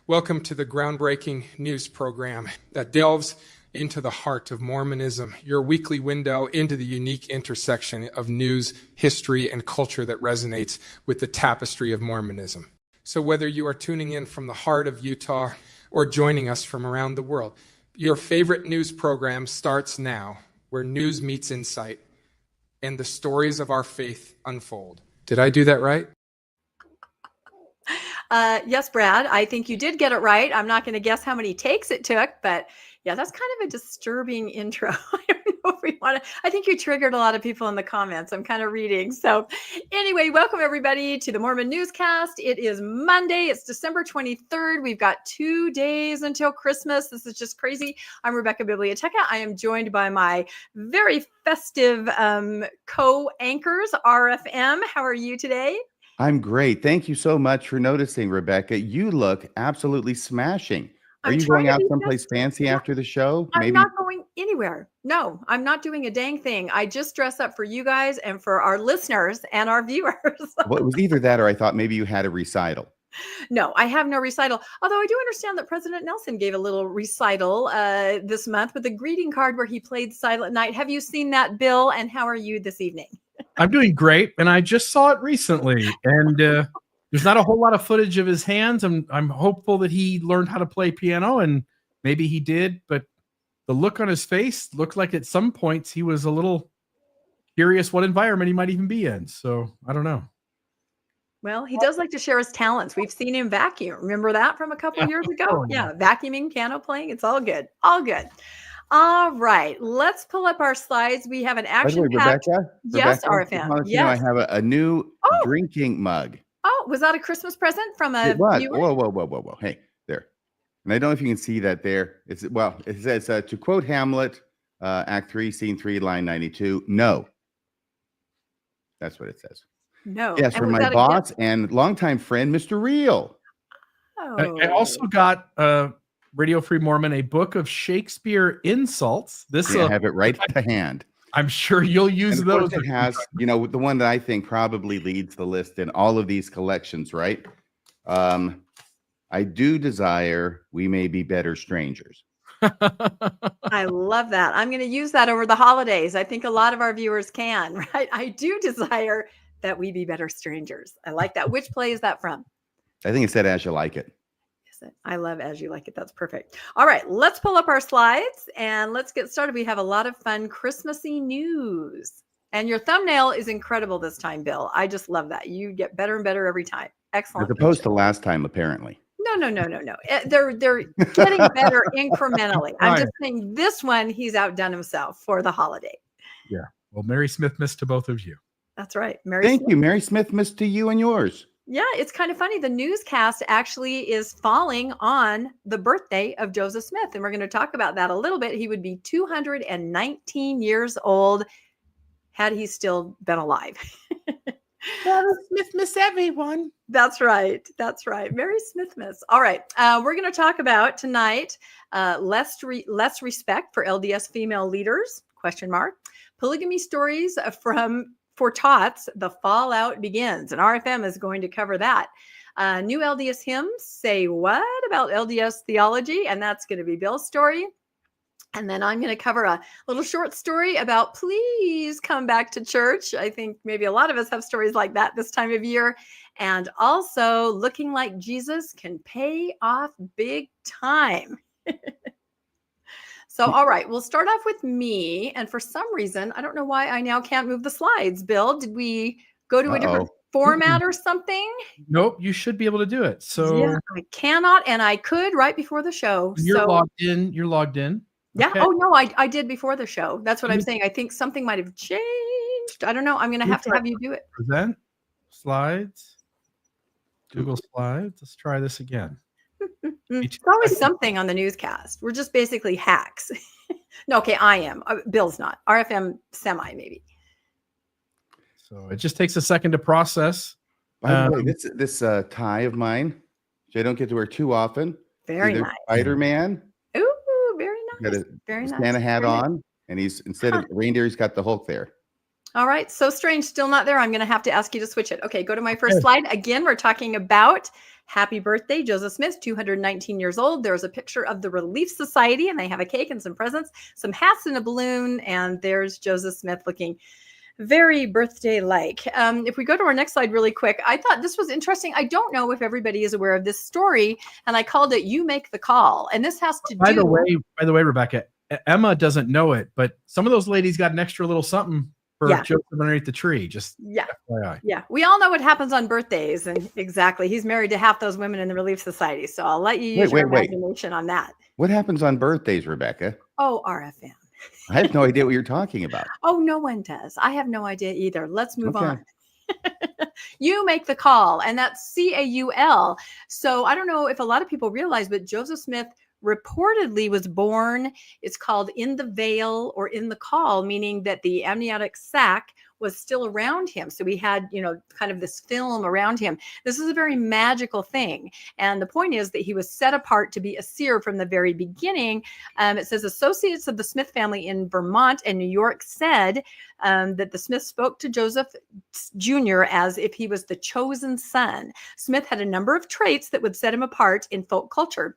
Welcome to the groundbreaking news program that delves into the heart of Mormonism, your weekly window into the unique intersection of news, history, and culture that resonates with the tapestry of Mormonism. So whether you are tuning in from the heart of Utah or joining us from around the world, your favorite news program starts now, where news meets insight and the stories of our faith unfold. Did I do that right? Yes, Brad, I think you did get it right. I'm not going to guess how many takes it took, but yeah, that's kind of a disturbing intro. I don't know if we want to, I think you triggered a lot of people in the comments. I'm kind of reading. So anyway, welcome everybody to the Mormon Newscast. It is Monday. It's December 23rd. We've got 2 days until Christmas. This is just crazy. I'm Rebecca Biblioteca. I am joined by my very festive co-anchors, RFM. How are you today? I'm great. Thank you so much for noticing, Rebecca. You look absolutely smashing. Are you going out someplace fancy after the show? I'm not going anywhere. No, I'm not doing a dang thing. I just dress up for you guys and for our listeners and our viewers. Well, it was either that or I thought maybe you had a recital. No, I have no recital. Although I do understand that President Nelson gave a little recital this month with a greeting card where he played Silent Night. Have you seen that, Bill? And how are you this evening? I'm doing great, and I just saw it recently, and there's not a whole lot of footage of his hands. I'm hopeful that he learned how to play piano, and maybe he did, but the look on his face looked like at some points he was a little curious what environment he might even be in. So I don't know. Well, he does like to share his talents. We've seen him vacuum. Remember that from a couple of years ago? Yeah, vacuuming, piano playing. It's all good. All good. All right, let's pull up our slides. We have an action-packed. Yes, RFM. Yes, I have a new drinking mug. Oh, was that a Christmas present from a viewer? Whoa. Hey, there. And I don't know if you can see that there. It says, to quote Hamlet, Act 3, Scene 3, line 92, no. That's what it says. No. Yes, from my boss and longtime friend, Mr. Real. Oh. I also got Radio Free Mormon, a book of Shakespeare insults. I have it right to hand. I'm sure you'll use those. It has, the one that I think probably leads the list in all of these collections, right? I do desire we may be better strangers. I love that. I'm going to use that over the holidays. I think a lot of our viewers can, right? I do desire that we be better strangers. I like that. Which play is that from? I think it said As You Like It. I love As You Like It. That's perfect. All right, let's pull up our slides and let's get started. We have a lot of fun Christmassy news. And your thumbnail is incredible this time, Bill. I just love that. You get better and better every time. Excellent. As opposed to last time, apparently. No. They're getting better incrementally. I'm just saying this one, he's outdone himself for the holiday. Yeah. Well, Merry Smithmas to both of you. That's right. Thank you. Merry Smithmas to you and yours. Yeah, it's kind of funny. The newscast actually is falling on the birthday of Joseph Smith. And we're going to talk about that a little bit. He would be 219 years old had he still been alive. Smithmas, everyone. That's right. That's right. Merry Smithmas. All right. We're going to talk about tonight less respect for LDS female leaders, ? Polygamy stories for tots, the fallout begins, and RFM is going to cover that. New LDS hymns say what about LDS theology, and that's going to be Bill's story. And then I'm going to cover a little short story about please come back to church. I think maybe a lot of us have stories like that this time of year. And also looking like Jesus can pay off big time. So, all right, we'll start off with me. And for some reason, I don't know why I now can't move the slides. Bill, did we go to a different format or something? Nope, you should be able to do it. So yeah, I cannot, and I could right before the show. You're logged in. You're logged in. Yeah. Okay. Oh, no, I did before the show. That's what I'm saying. I think something might have changed. I don't know. I'm going to have you do it. Present slides. Google Slides. Let's try this again. It's always something on the newscast. We're just basically hacks. No, okay, I am. Bill's not. RFM semi, maybe. So it just takes a second to process. By the way, this tie of mine, which I don't get to wear too often. Very nice. Spider-Man. Ooh, very nice. Got a Santa hat on, and he's instead of reindeer, he's got the Hulk there. All right, so strange, still not there. I'm going to have to ask you to switch it. Okay, go to my first slide. Again, we're talking about Happy birthday, Joseph Smith, 219 years old. There's a picture of the Relief Society, and they have a cake and some presents, some hats and a balloon. And there's Joseph Smith looking very birthday-like. If we go to our next slide really quick, I thought this was interesting. I don't know if everybody is aware of this story, and I called it "You Make the Call." And this has to By the way, Rebecca, Emma doesn't know it, but some of those ladies got an extra little something for Joseph underneath the tree. Just FYI. Yeah. We all know what happens on birthdays, and exactly. He's married to half those women in the Relief Society. So I'll let you use your imagination on that. What happens on birthdays, Rebecca? Oh, RFM. I have no idea what you're talking about. Oh, no one does. I have no idea either. Let's move on. You make the call, and that's CAUL. So I don't know if a lot of people realize, but Joseph Smith reportedly was born, it's called in the veil or in the call, meaning that the amniotic sac was still around him. So we had, kind of this film around him. This is a very magical thing. And the point is that he was set apart to be a seer from the very beginning. It says associates of the Smith family in Vermont and New York said that the Smiths spoke to Joseph Jr. as if he was the chosen son. Smith had a number of traits that would set him apart in folk culture.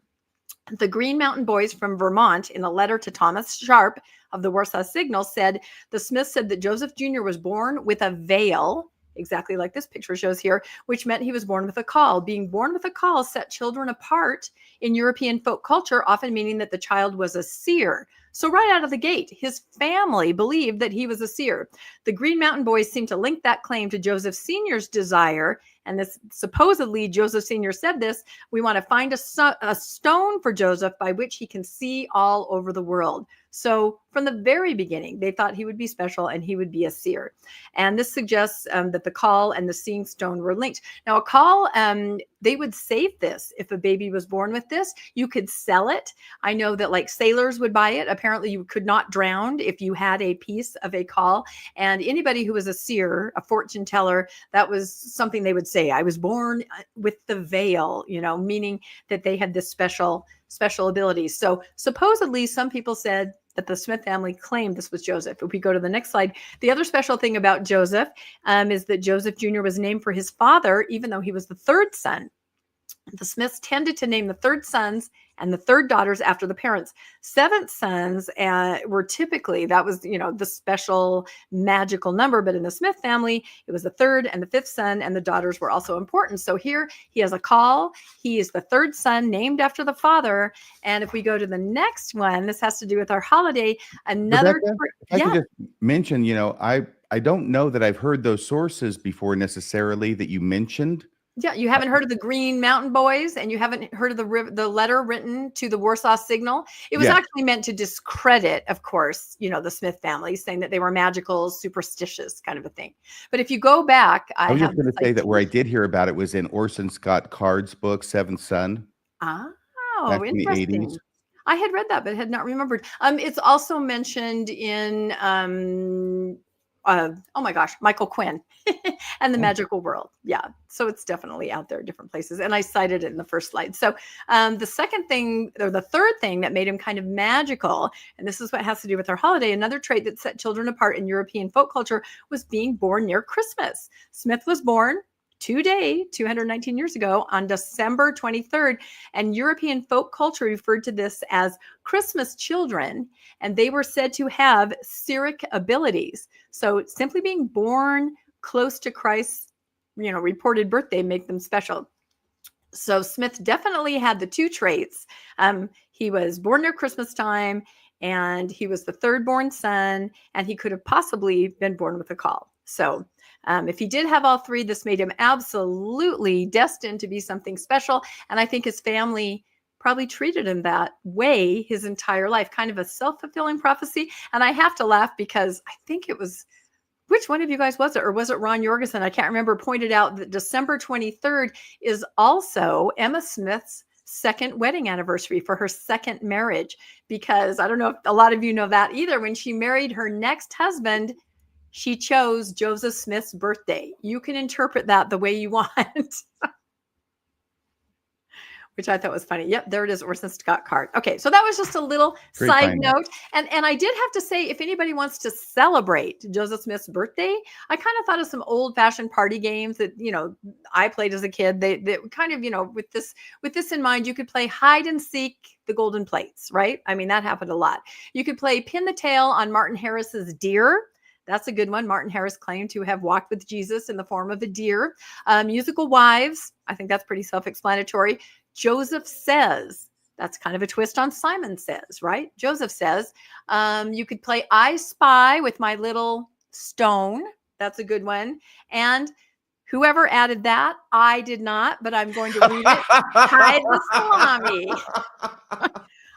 The Green Mountain Boys from Vermont, in a letter to Thomas Sharp of the Warsaw Signal, said the Smiths said that Joseph Jr. was born with a veil, exactly like this picture shows here, which meant he was born with a call. Being born with a call set children apart in European folk culture, often meaning that the child was a seer. So right out of the gate, his family believed that he was a seer. The Green Mountain Boys seem to link that claim to Joseph Sr.'s desire. And this supposedly Joseph Sr. said this, we want to find a stone for Joseph by which he can see all over the world. So from the very beginning, they thought he would be special and he would be a seer. And this suggests that the call and the seeing stone were linked. Now, a call, they would save this. If a baby was born with this, you could sell it. I know that like sailors would buy it. Apparently, you could not drown if you had a piece of a call. And anybody who was a seer, a fortune teller, that was something they would say. I was born with the veil, meaning that they had this special abilities. So supposedly, some people said that the Smith family claimed this was Joseph. If we go to the next slide, the other special thing about Joseph is that Joseph Jr. was named for his father, even though he was the third son. The Smiths tended to name the third sons and the third daughters after the parents. Seventh sons were typically, that was, the special magical number. But in the Smith family, it was the third and the fifth son, and the daughters were also important. So here he has a call. He is the third son named after the father. And if we go to the next one, this has to do with our holiday. Another, Rebecca, if I could just mention, I don't know that I've heard those sources before necessarily that you mentioned. Yeah, you haven't heard of the Green Mountain Boys, and you haven't heard of the letter written to the Warsaw Signal. It was actually meant to discredit, of course, the Smith family, saying that they were magical, superstitious kind of a thing. But if you go back, I was just going to say that where I did hear about it was in Orson Scott Card's book, Seventh Son. Oh, interesting. In the 80s. I had read that, but had not remembered. It's also mentioned in Michael Quinn and the Magical World. Yeah. So it's definitely out there, different places. And I cited it in the first slide. So the second thing, or the third thing that made him kind of magical, and this is what has to do with our holiday, another trait that set children apart in European folk culture was being born near Christmas. Smith was born today, 219 years ago, on December 23rd. And European folk culture referred to this as Christmas children, and they were said to have seeric abilities. So simply being born close to Christ's, reported birthday make them special. So Smith definitely had the two traits. He was born near Christmas time, and he was the third born son, and he could have possibly been born with a call. So if he did have all three, this made him absolutely destined to be something special. And I think his family probably treated him that way his entire life, kind of a self-fulfilling prophecy. And I have to laugh because I think it was, which one of you guys was it? Or was it Ron Jorgensen? I can't remember, pointed out that December 23rd is also Emma Smith's second wedding anniversary for her second marriage. Because I don't know if a lot of you know that either. When she married her next husband, she chose Joseph Smith's birthday. You can interpret that the way you want. which I thought was funny. Yep, there it is, Orson Scott Card. Okay, so that was just a little Great side find. note. And I did have to say, if anybody wants to celebrate Joseph Smith's birthday, I kind of thought of some old-fashioned party games that, I played as a kid. They kind of, with this in mind, you could play hide and seek the golden plates, right? I mean, that happened a lot. You could play pin the tail on Martin Harris's deer. That's a good one. Martin Harris claimed to have walked with Jesus in the form of a deer. Musical wives. I think that's pretty self-explanatory. Joseph Says. That's kind of a twist on Simon Says, right? Joseph Says. You could play I Spy with my little stone. That's a good one. And whoever added that, I did not, but I'm going to read it. Hide the salami.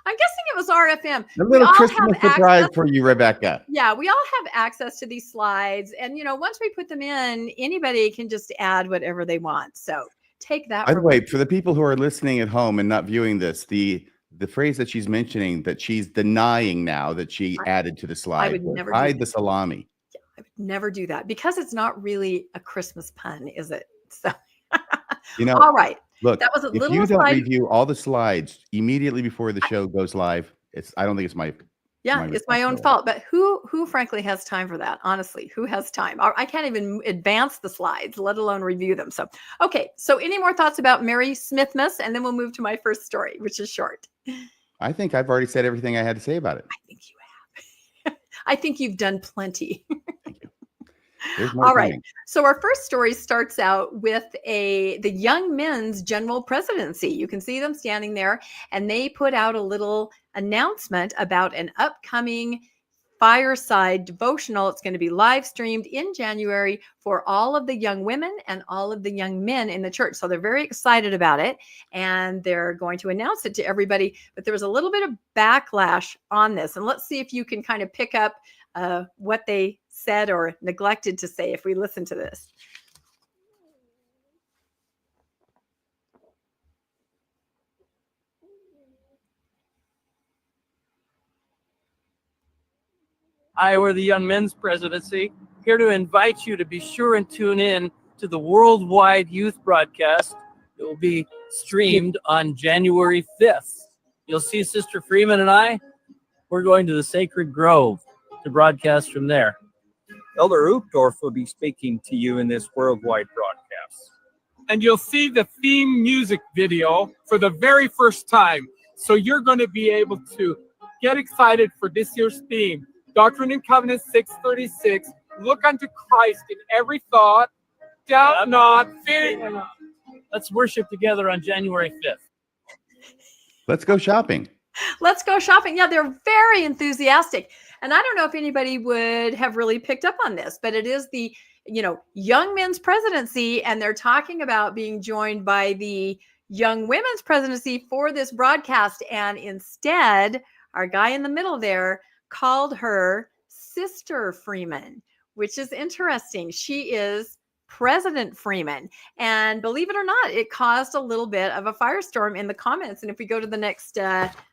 I'm guessing it was RFM. A little Christmas surprise for you, Rebecca. Yeah, we all have access to these slides. And, once we put them in, anybody can just add whatever they want. So take that. By the way, for the people who are listening at home and not viewing this, the phrase that she's mentioning that she's denying now that she added to the slide, I would never hide the salami. Yeah, I would never do that because it's not really a Christmas pun, is it? So, all right. Look, that was a if little you don't slide. review all the slides immediately before the show goes live, I don't think it's my it's my own fault. But who frankly has time for that? Honestly, who has time? I can't even advance the slides, let alone review them. So, okay. So any more thoughts about Mary Smithmas? And then we'll move to my first story, which is short. I think I've already said everything I had to say about it. I think you have. I think you've done plenty. All right. So our first story starts out with the Young Men's General Presidency. You can see them standing there, and they put out a little announcement about an upcoming fireside devotional. It's going to be live streamed in January for all of the young women and all of the young men in the church. So they're very excited about it, and they're going to announce it to everybody. But there was a little bit of backlash on this, and let's see if you can kind of pick up what they said or neglected to say if we listen to this. Hi, we're the Young Men's Presidency, here to invite you to be sure and tune in to the worldwide youth broadcast. It will be streamed on January 5th. You'll see Sister Freeman and I. We're going to the Sacred Grove to broadcast from there. Elder Uchtdorf will be speaking to you in this worldwide broadcast. And you'll see the theme music video for the very first time. So you're going to be able to get excited for this year's theme. Doctrine and Covenants 636, look unto Christ in every thought, doubt not, fear not. Let's worship together on January 5th. Let's go shopping. Let's go shopping. Yeah, they're very enthusiastic. And I don't know if anybody would have really picked up on this, but it is the, Young Men's Presidency, and they're talking about being joined by the Young Women's Presidency for this broadcast. And instead, our guy in the middle there called her Sister Freeman, which is interesting. She is President Freeman. And believe it or not, it caused a little bit of a firestorm in the comments. And if we go to the next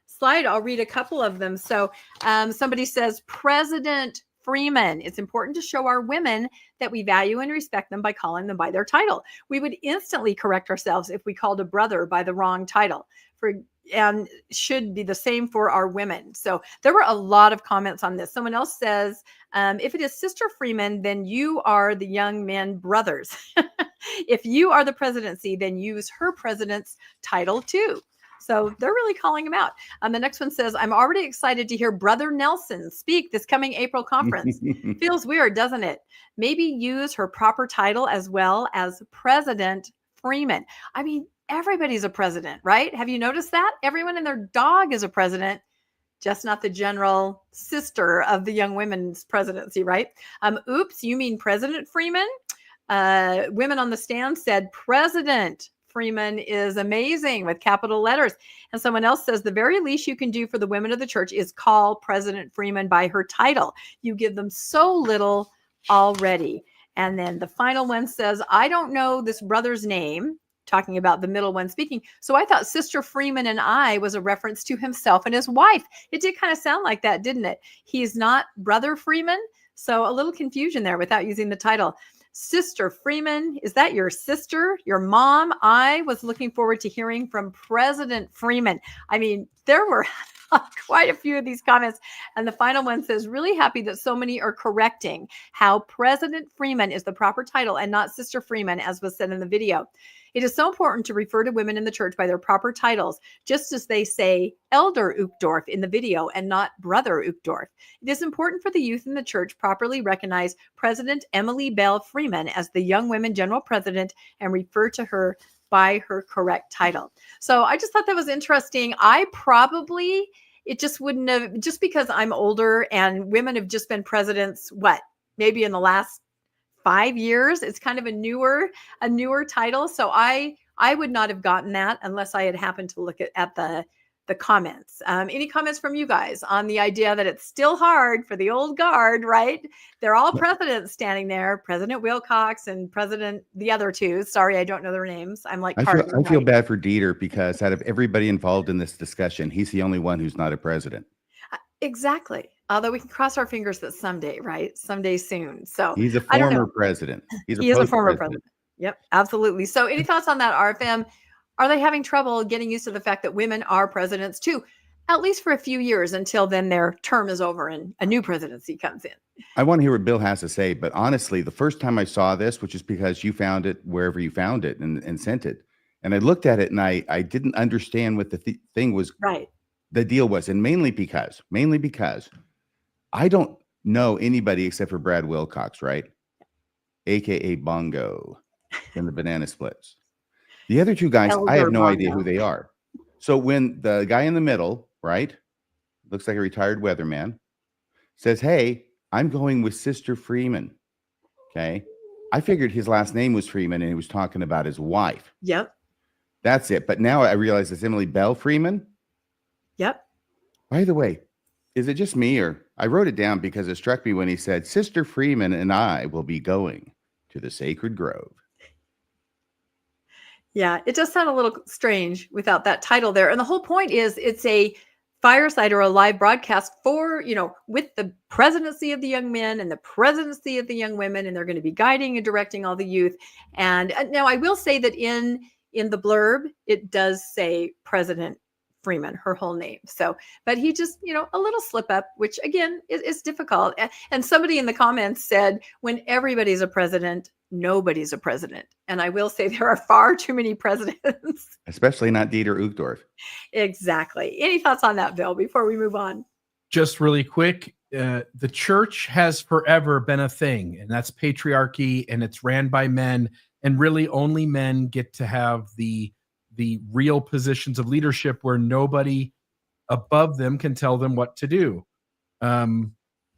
slide, I'll read a couple of them. So somebody says, President Freeman, it's important to show our women that we value and respect them by calling them by their title. We would instantly correct ourselves if we called a brother by the wrong title. And should be the same for our women. So there were a lot of comments on this. Someone else says, if it is Sister Freeman, then you are the young men brothers. If you are the presidency, then use her president's title too. So they're really calling him out. The next one says, I'm already excited to hear Brother Nelson speak this coming April conference. Feels weird, doesn't it? Maybe use her proper title as well as President Freeman. I mean, everybody's a president, right? Have you noticed that? Everyone and their dog is a president, just not the general sister of the Young Women's Presidency, right? Oops, you mean President Freeman? Women on the stand said President Freeman is amazing with capital letters. And someone else says the very least you can do for the women of the church is call President Freeman by her title. You give them so little already. And then the final one says, I don't know this brother's name, talking about the middle one speaking. So I thought Sister Freeman and I was a reference to himself and his wife. It did kind of sound like that, didn't it? He's not Brother Freeman. So a little confusion there without using the title. Sister Freeman, is that your sister, your mom? I was looking forward to hearing from President Freeman. I mean, there were quite a few of these comments. And the final one says, really happy that so many are correcting how President Freeman is the proper title and not Sister Freeman, as was said in the video. It is so important to refer to women in the church by their proper titles, just as they say Elder Uchtdorf in the video and not Brother Uchtdorf. It is important for the youth in the church properly recognize President Emily Bell Freeman as the Young Women General President and refer to her by her correct title. So I just thought that was interesting. It just wouldn't have, just because I'm older and women have just been presidents, maybe in the last 5 years, it's kind of a newer title. So I would not have gotten that unless I had happened to look at the comments. Any comments from you guys on the idea that it's still hard for the old guard, right? They're all presidents standing there, President Wilcox and the other two. Sorry, I don't know their names. I'm like, I feel bad for Dieter because out of everybody involved in this discussion, he's the only one who's not a president. Exactly. Although we can cross our fingers that someday, right? Someday soon. So he's a former president. He is a former president. Yep, absolutely. So any thoughts on that, RFM? Are they having trouble getting used to the fact that women are presidents too, at least for a few years until then their term is over and a new presidency comes in? I want to hear what Bill has to say, but honestly, the first time I saw this, which is because you found it wherever you found it and sent it, and I looked at it and I didn't understand what the thing was. Right. The deal was, and mainly because I don't know anybody except for Brad Wilcox, right? AKA Bongo and the Banana Splits. The other two guys, I have no idea who they are. So when the guy in the middle, right, looks like a retired weatherman, says, hey, I'm going with Sister Freeman. Okay. I figured his last name was Freeman and he was talking about his wife. Yep. That's it. But now I realize it's Emily Bell Freeman. Yep. By the way, is it just me or I wrote it down because it struck me when he said, Sister Freeman and I will be going to the sacred grove. Yeah, it does sound a little strange without that title there. And the whole point is it's a fireside or a live broadcast for, with the presidency of the young men and the presidency of the young women, and they're going to be guiding and directing all the youth. And now I will say that in the blurb, it does say President Freeman, her whole name. So, but he just, a little slip up, which again is difficult. And somebody in the comments said, when everybody's a president, nobody's a president. And I will say there are far too many presidents. Especially not Dieter Uchtdorf. Exactly. Any thoughts on that, Bill, before we move on? Just really quick. The church has forever been a thing, and that's patriarchy, and it's ran by men. And really only men get to have the real positions of leadership where nobody above them can tell them what to do.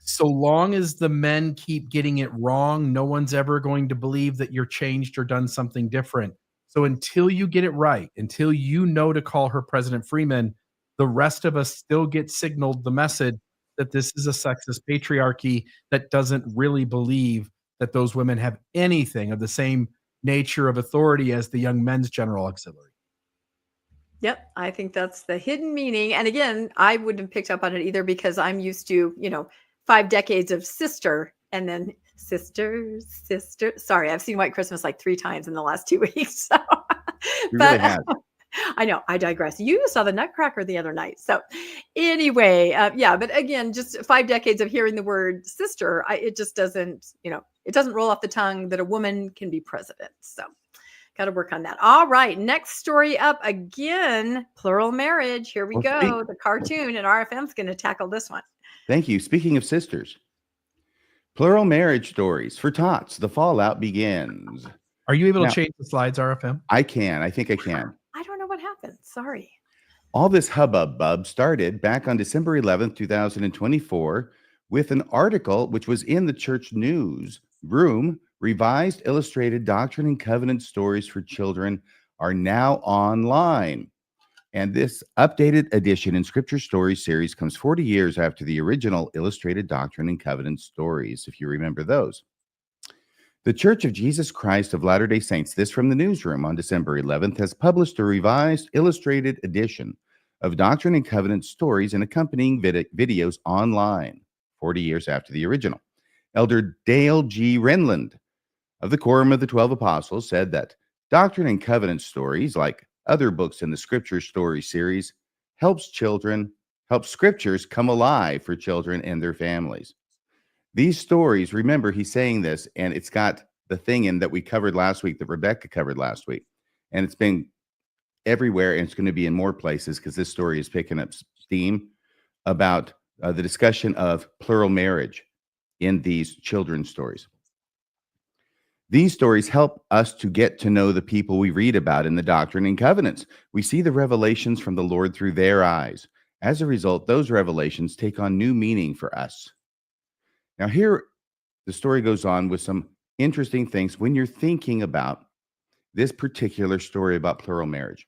So long as the men keep getting it wrong, no one's ever going to believe that you're changed or done something different. So until you get it right, until you know to call her President Freeman, the rest of us still get signaled the message that this is a sexist patriarchy that doesn't really believe that those women have anything of the same nature of authority as the young men's general auxiliary. Yep, I think that's the hidden meaning. And again, I wouldn't have picked up on it either because I'm used to, 5 decades of sister and then sister. Sorry, I've seen White Christmas like 3 times in the last 2 weeks. So. Really have. I know, I digress. You saw the Nutcracker the other night. So anyway, but again, just 5 decades of hearing the word sister, it just doesn't, it doesn't roll off the tongue that a woman can be president. So got to work on that. All right. Next story up again, plural marriage. Here we go. The cartoon, and RFM's going to tackle this one. Thank you. Speaking of sisters, plural marriage stories for tots. The fallout begins. Are you able to change the slides, RFM? I can. I think I can. I don't know what happened. Sorry. All this hubbub started back on December 11th, 2024, with an article which was in the church news room. Revised Illustrated Doctrine and Covenant Stories for Children are now online. And this updated edition in Scripture Stories series comes 40 years after the original Illustrated Doctrine and Covenant Stories, if you remember those. The Church of Jesus Christ of Latter-day Saints, this from the newsroom on December 11th, has published a revised illustrated edition of Doctrine and Covenant Stories and accompanying videos online, 40 years after the original. Elder Dale G. Renland of the Quorum of the 12 Apostles said that Doctrine and Covenants stories, like other books in the Scripture Story series, helps scriptures come alive for children and their families. These stories, remember, he's saying this, and it's got the thing in that we covered last week, that Rebecca covered last week. And it's been everywhere, and it's going to be in more places because this story is picking up steam about the discussion of plural marriage in these children's stories. These stories help us to get to know the people we read about in the Doctrine and Covenants. We see the revelations from the Lord through their eyes. As a result, those revelations take on new meaning for us. Now, here the story goes on with some interesting things when you're thinking about this particular story about plural marriage.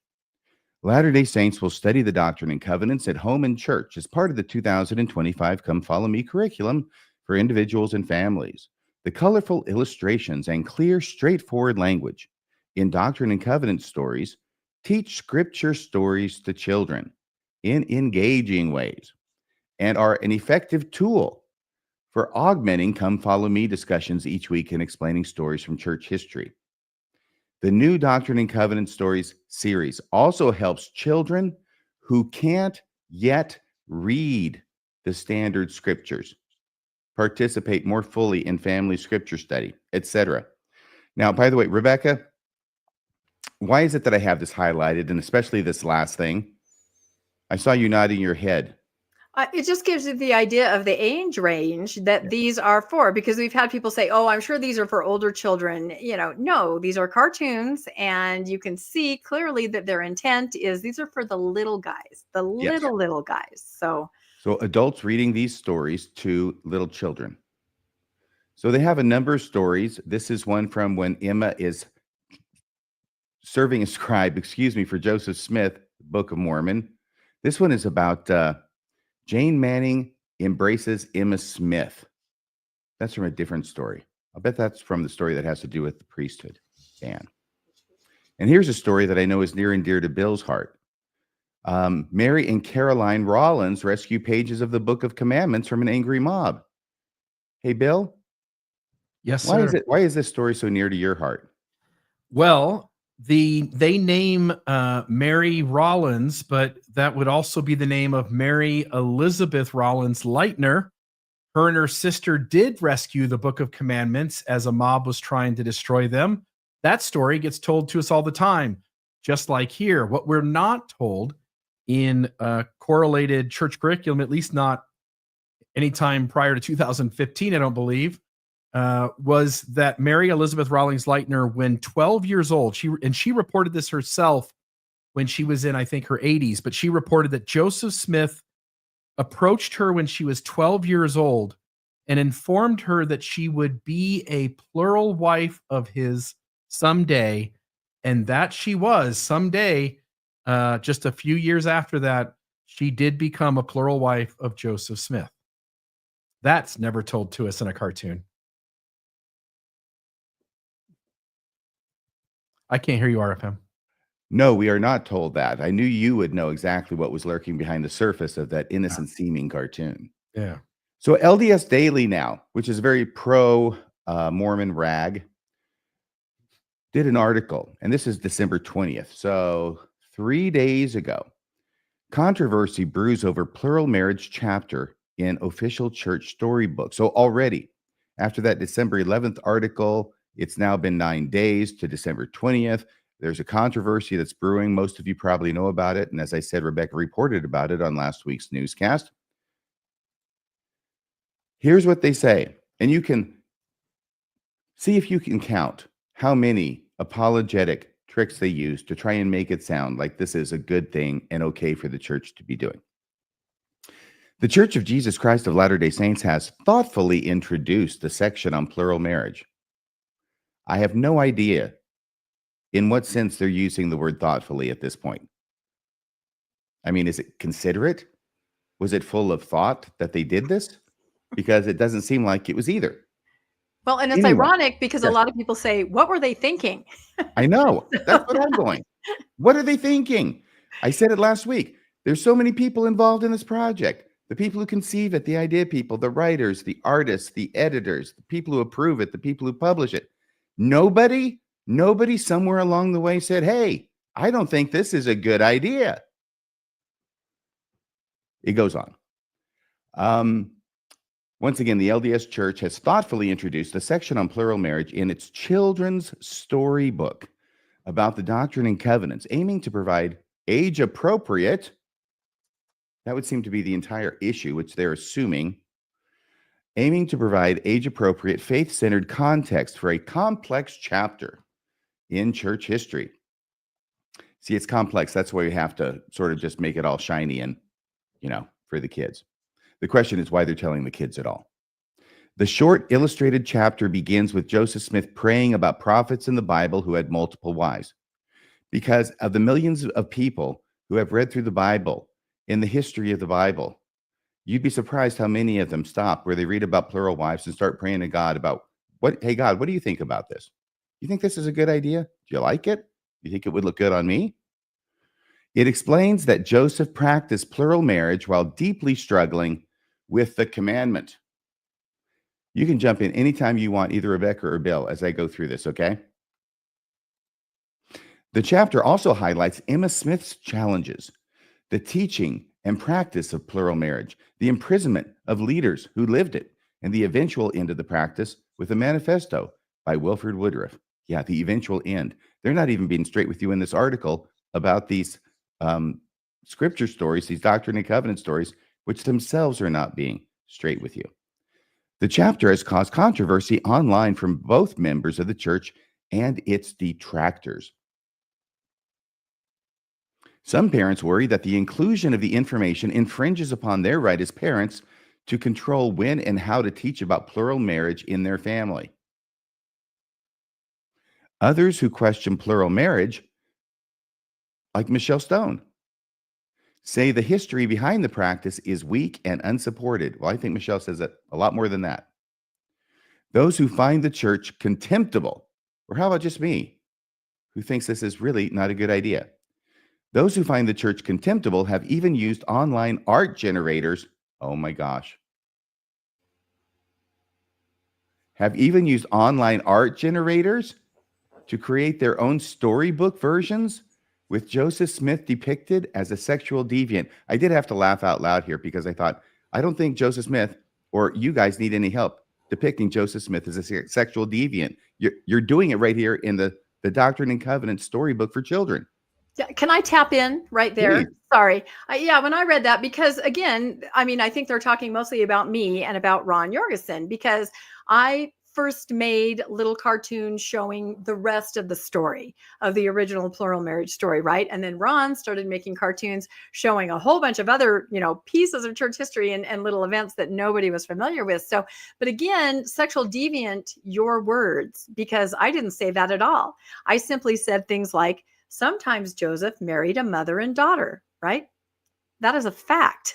Latter-day Saints will study the Doctrine and Covenants at home and church as part of the 2025 Come Follow Me curriculum for individuals and families. The colorful illustrations and clear, straightforward language in Doctrine and Covenants stories teach Scripture stories to children in engaging ways and are an effective tool for augmenting Come Follow Me discussions each week and explaining stories from church history. The new Doctrine and Covenants Stories series also helps children who can't yet read the standard scriptures participate more fully in family scripture study, etc. Now, by the way, Rebecca, why is it that I have this highlighted, and especially this last thing? I saw you nodding your head. It just gives you the idea of the age range that these are for, because we've had people say, oh, I'm sure these are for older children. No, these are cartoons, and you can see clearly that their intent is these are for the little guys, the little guys. So adults reading these stories to little children. So they have a number of stories. This is one from when Emma is serving as scribe, for Joseph Smith, Book of Mormon. This one is about Jane Manning embraces Emma Smith. That's from a different story. I'll bet that's from the story that has to do with the priesthood ban. And here's a story that I know is near and dear to Bill's heart. Mary and Caroline Rollins rescue pages of the Book of Commandments from an angry mob. Hey, Bill? Yes, sir. Why is this story so near to your heart? Well, they name Mary Rollins, but that would also be the name of Mary Elizabeth Rollins Lightner. Her and her sister did rescue the Book of Commandments as a mob was trying to destroy them. That story gets told to us all the time, just like here. What we're not told in correlated church curriculum, at least not anytime prior to 2015, I don't believe, was that Mary Elizabeth Rollins Lightner, when 12 years old, she reported this herself when she was in, I think, her 80s, but she reported that Joseph Smith approached her when she was 12 years old and informed her that she would be a plural wife of his someday, and that she was someday. Just a few years after that, she did become a plural wife of Joseph Smith. That's never told to us in a cartoon. I can't hear you, RFM. No, we are not told that. I knew you would know exactly what was lurking behind the surface of that innocent seeming cartoon. Yeah. So LDS Daily now, which is a very pro Mormon rag, did an article, and this is December 20th. So 3 days ago, controversy brews over plural marriage chapter in official church storybook. So already, after that December 11th article, it's now been 9 days to December 20th. There's a controversy that's brewing. Most of you probably know about it. And as I said, Rebecca reported about it on last week's newscast. Here's what they say. And you can see if you can count how many apologetic tricks they use to try and make it sound like this is a good thing and okay for the church to be doing. The Church of Jesus Christ of Latter-day Saints has thoughtfully introduced the section on plural marriage. I have no idea in what sense they're using the word thoughtfully at this point. I mean, is it considerate? Was it full of thought that they did this? Because it doesn't seem like it was either. Well, and it's ironic because a lot of people say, what were they thinking? I know. That's what I'm going. What are they thinking? I said it last week. There's so many people involved in this project. The people who conceive it, the idea people, the writers, the artists, the editors, the people who approve it, the people who publish it. Nobody somewhere along the way said, hey, I don't think this is a good idea. It goes on. Once again, the LDS Church has thoughtfully introduced a section on plural marriage in its children's storybook about the Doctrine and Covenants, aiming to provide age-appropriate, that would seem to be the entire issue, which they're assuming, aiming to provide age-appropriate, faith-centered context for a complex chapter in church history. See, it's complex. That's why we have to sort of just make it all shiny and, for the kids. The question is why they're telling the kids at all. The short illustrated chapter begins with Joseph Smith praying about prophets in the Bible who had multiple wives. Because of the millions of people who have read through the Bible in the history of the Bible, you'd be surprised how many of them stop where they read about plural wives and start praying to God about, hey, God, what do you think about this? You think this is a good idea? Do you like it? You think it would look good on me? It explains that Joseph practiced plural marriage while deeply struggling with the commandment. You can jump in anytime you want, either Rebecca or Bill, as I go through this, okay? The chapter also highlights Emma Smith's challenges, the teaching and practice of plural marriage, the imprisonment of leaders who lived it, and the eventual end of the practice with a manifesto by Wilford Woodruff. Yeah, the eventual end. They're not even being straight with you in this article about these scripture stories, these Doctrine and Covenant stories, which themselves are not being straight with you. The chapter has caused controversy online from both members of the church and its detractors. Some parents worry that the inclusion of the information infringes upon their right as parents to control when and how to teach about plural marriage in their family. Others who question plural marriage, like Michelle Stone, say the history behind the practice is weak and unsupported. Well, I think Michelle says it a lot more than that. Those who find the church contemptible, or how about just me, who thinks this is really not a good idea? Those who find the church contemptible have even used online art generators. Oh my gosh. Have even used online art generators to create their own storybook versions with Joseph Smith depicted as a sexual deviant. I did have to laugh out loud here because I thought, I don't think Joseph Smith or you guys need any help depicting Joseph Smith as a sexual deviant. You're doing it right here in the Doctrine and Covenant storybook for children. Yeah, can I tap in right there? Please. Sorry. When I read that, because again, I think they're talking mostly about me and about Ron Jorgensen, because I first made little cartoons showing the rest of the story of the original plural marriage story, right? And then Ron started making cartoons showing a whole bunch of other, pieces of church history and little events that nobody was familiar with. So, but again, sexual deviant, your words, because I didn't say that at all. I simply said things like, sometimes Joseph married a mother and daughter, right? That is a fact.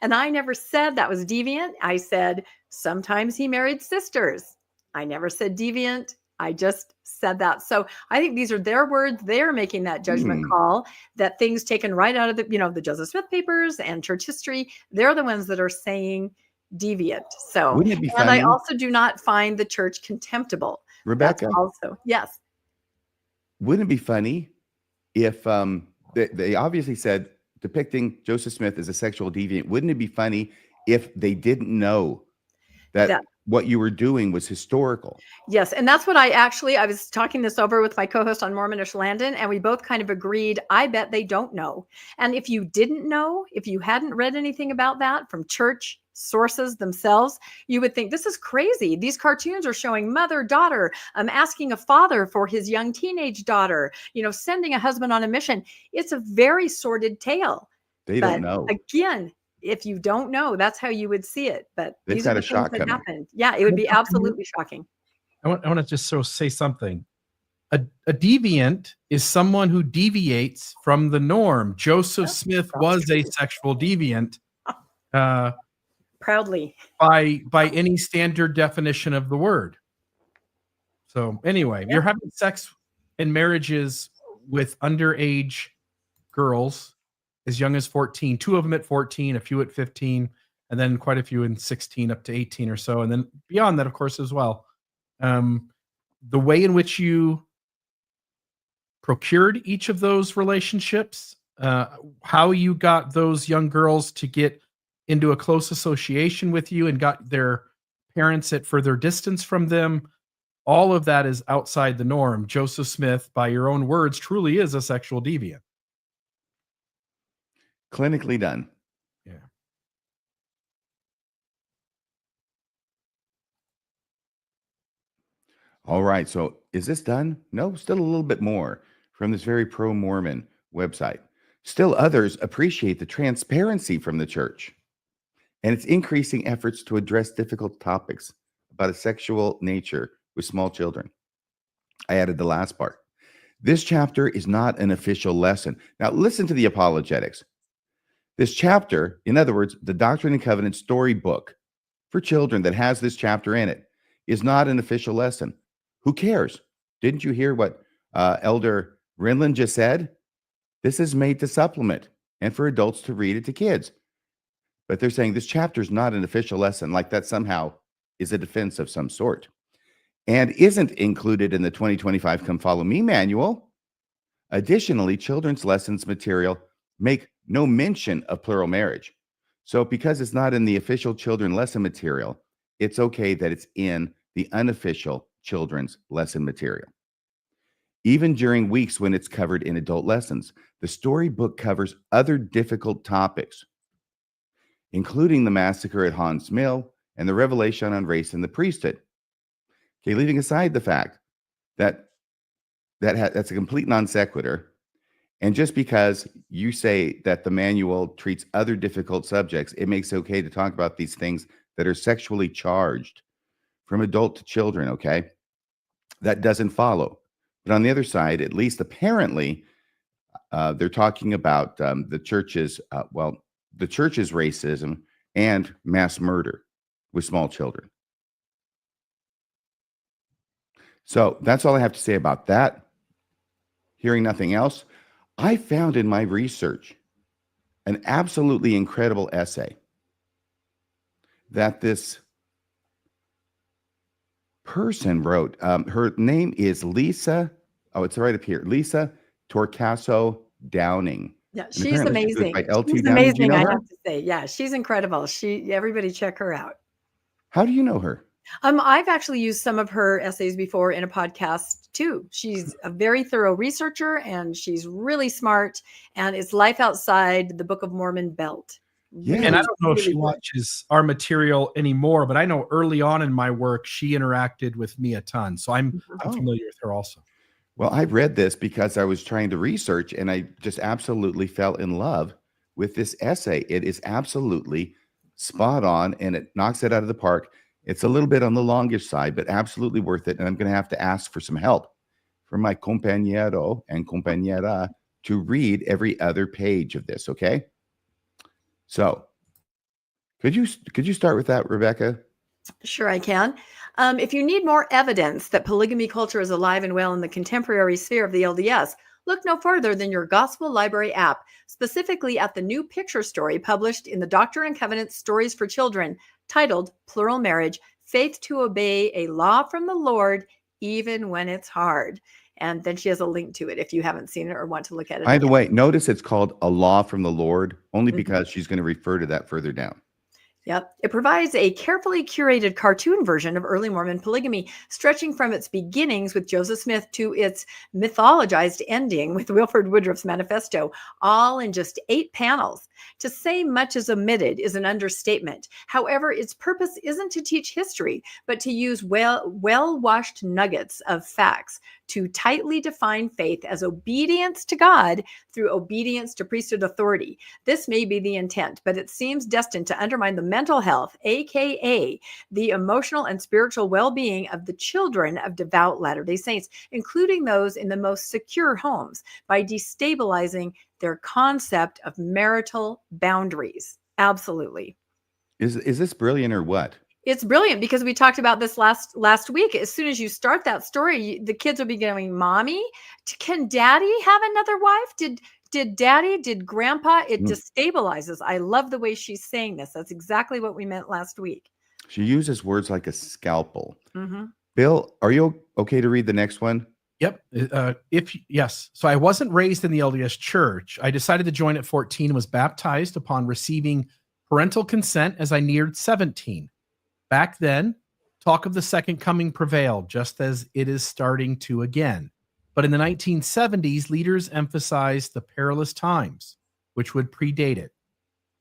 And I never said that was deviant. I said, sometimes he married sisters. I never said deviant. I just said that. So I think these are their words. They're making that judgment call that things taken right out of the Joseph Smith papers and church history. They're the ones that are saying deviant. So, Wouldn't it be and funny? I also do not find the church contemptible. Rebecca? That's also, yes. Wouldn't it be funny if they obviously said depicting Joseph Smith as a sexual deviant? Wouldn't it be funny if they didn't know that what you were doing was historical? Yes. And that's what I was talking this over with my co-host on Mormonish Landon, and we both kind of agreed, I bet they don't know. And if you didn't know, if you hadn't read anything about that from church sources themselves, you would think this is crazy. These cartoons are showing mother, daughter, asking a father for his young teenage daughter, sending a husband on a mission. It's a very sordid tale. They don't know. Again, if you don't know, that's how you would see it. But They've these got are a the shock things that coming. happened. Yeah, it would be absolutely shocking. I want to just say something. A deviant is someone who deviates from the norm. Joseph Smith was a sexual deviant. Proudly. By any standard definition of the word. So anyway, you're having sex in marriages with underage girls as young as 14, 2 of them at 14, a few at 15, and then quite a few in 16 up to 18 or so. And then beyond that, of course, as well. The way in which you procured each of those relationships, how you got those young girls to get into a close association with you and got their parents at further distance from them, all of that is outside the norm. Joseph Smith, by your own words, truly is a sexual deviant. Clinically done. Yeah. All right. So is this done? No, still a little bit more from this very pro-Mormon website. Still others appreciate the transparency from the church and its increasing efforts to address difficult topics about a sexual nature with small children. I added the last part. This chapter is not an official lesson. Now listen to the apologetics. This chapter, in other words, the Doctrine and Covenants storybook for children that has this chapter in it, is not an official lesson. Who cares? Didn't you hear what Elder Rinland just said? This is made to supplement and for adults to read it to kids. But they're saying this chapter is not an official lesson, like that somehow is a defense of some sort, and isn't included in the 2025 Come Follow Me manual. Additionally, children's lessons material make no mention of plural marriage. So because it's not in the official children lesson material, it's okay that it's in the unofficial children's lesson material. Even during weeks when it's covered in adult lessons, the storybook covers other difficult topics, including the massacre at Hans Mill and the revelation on race in the priesthood. Okay, leaving aside the fact that that's a complete non sequitur, and just because you say that the manual treats other difficult subjects, it makes it okay to talk about these things that are sexually charged from adult to children, okay? That doesn't follow. But on the other side, at least apparently, they're talking about the church's racism and mass murder with small children. So that's all I have to say about that. Hearing nothing else, I found in my research an absolutely incredible essay that this person wrote. Her name is Lisa. Oh, it's right up here. Lisa Torcaso Downing. Yeah, And she's apparently she goes amazing. by L2 She's Downing. Do you amazing, know I her? have to say. Yeah, she's incredible. Everybody check her out. How do you know her? I've actually used some of her essays before in a podcast too. She's a very thorough researcher and she's really smart, and it's Life Outside the Book of Mormon belt. Yeah. And I don't know if she good. watches our material anymore, but I know early on in my work, she interacted with me a ton. So I'm familiar with her also. Well, I read this because I was trying to research and I just absolutely fell in love with this essay. It is absolutely spot on and it knocks it out of the park. It's a little bit on the longish side, but absolutely worth it. And I'm going to have to ask for some help from my compañero and compañera to read every other page of this. Okay. So could you start with that, Rebecca? Sure, I can. If you need more evidence that polygamy culture is alive and well in the contemporary sphere of the LDS, look no further than your Gospel Library app, specifically at the new picture story published in the Doctrine and Covenants Stories for Children, titled Plural Marriage, Faith to Obey a Law from the Lord, Even When It's Hard. And then she has a link to it if you haven't seen it or want to look at it. By the way, notice it's called A Law from the Lord, only because she's going to refer to that further down. Yep. It provides a carefully curated cartoon version of early Mormon polygamy, stretching from its beginnings with Joseph Smith to its mythologized ending with Wilford Woodruff's manifesto, all in just 8 panels. To say much is omitted is an understatement. However, its purpose isn't to teach history, but to use well-washed nuggets of facts to tightly define faith as obedience to God through obedience to priesthood authority. This may be the intent, but it seems destined to undermine the mental health, aka the emotional and spiritual well-being of the children of devout Latter-day Saints, including those in the most secure homes, by destabilizing their concept of marital boundaries. Absolutely. Is this brilliant or what? It's brilliant because we talked about this last week. As soon as you start that story, the kids will be going, "Mommy, can Daddy have another wife? Did Grandpa?" It destabilizes. I love the way she's saying this. That's exactly what we meant last week. She uses words like a scalpel. Mm-hmm. Bill, are you okay to read the next one? Yep. Yes. So I wasn't raised in the LDS Church. I decided to join at 14 and was baptized upon receiving parental consent as I neared 17. Back then, talk of the second coming prevailed, just as it is starting to again. But in the 1970s, leaders emphasized the perilous times, which would predate it.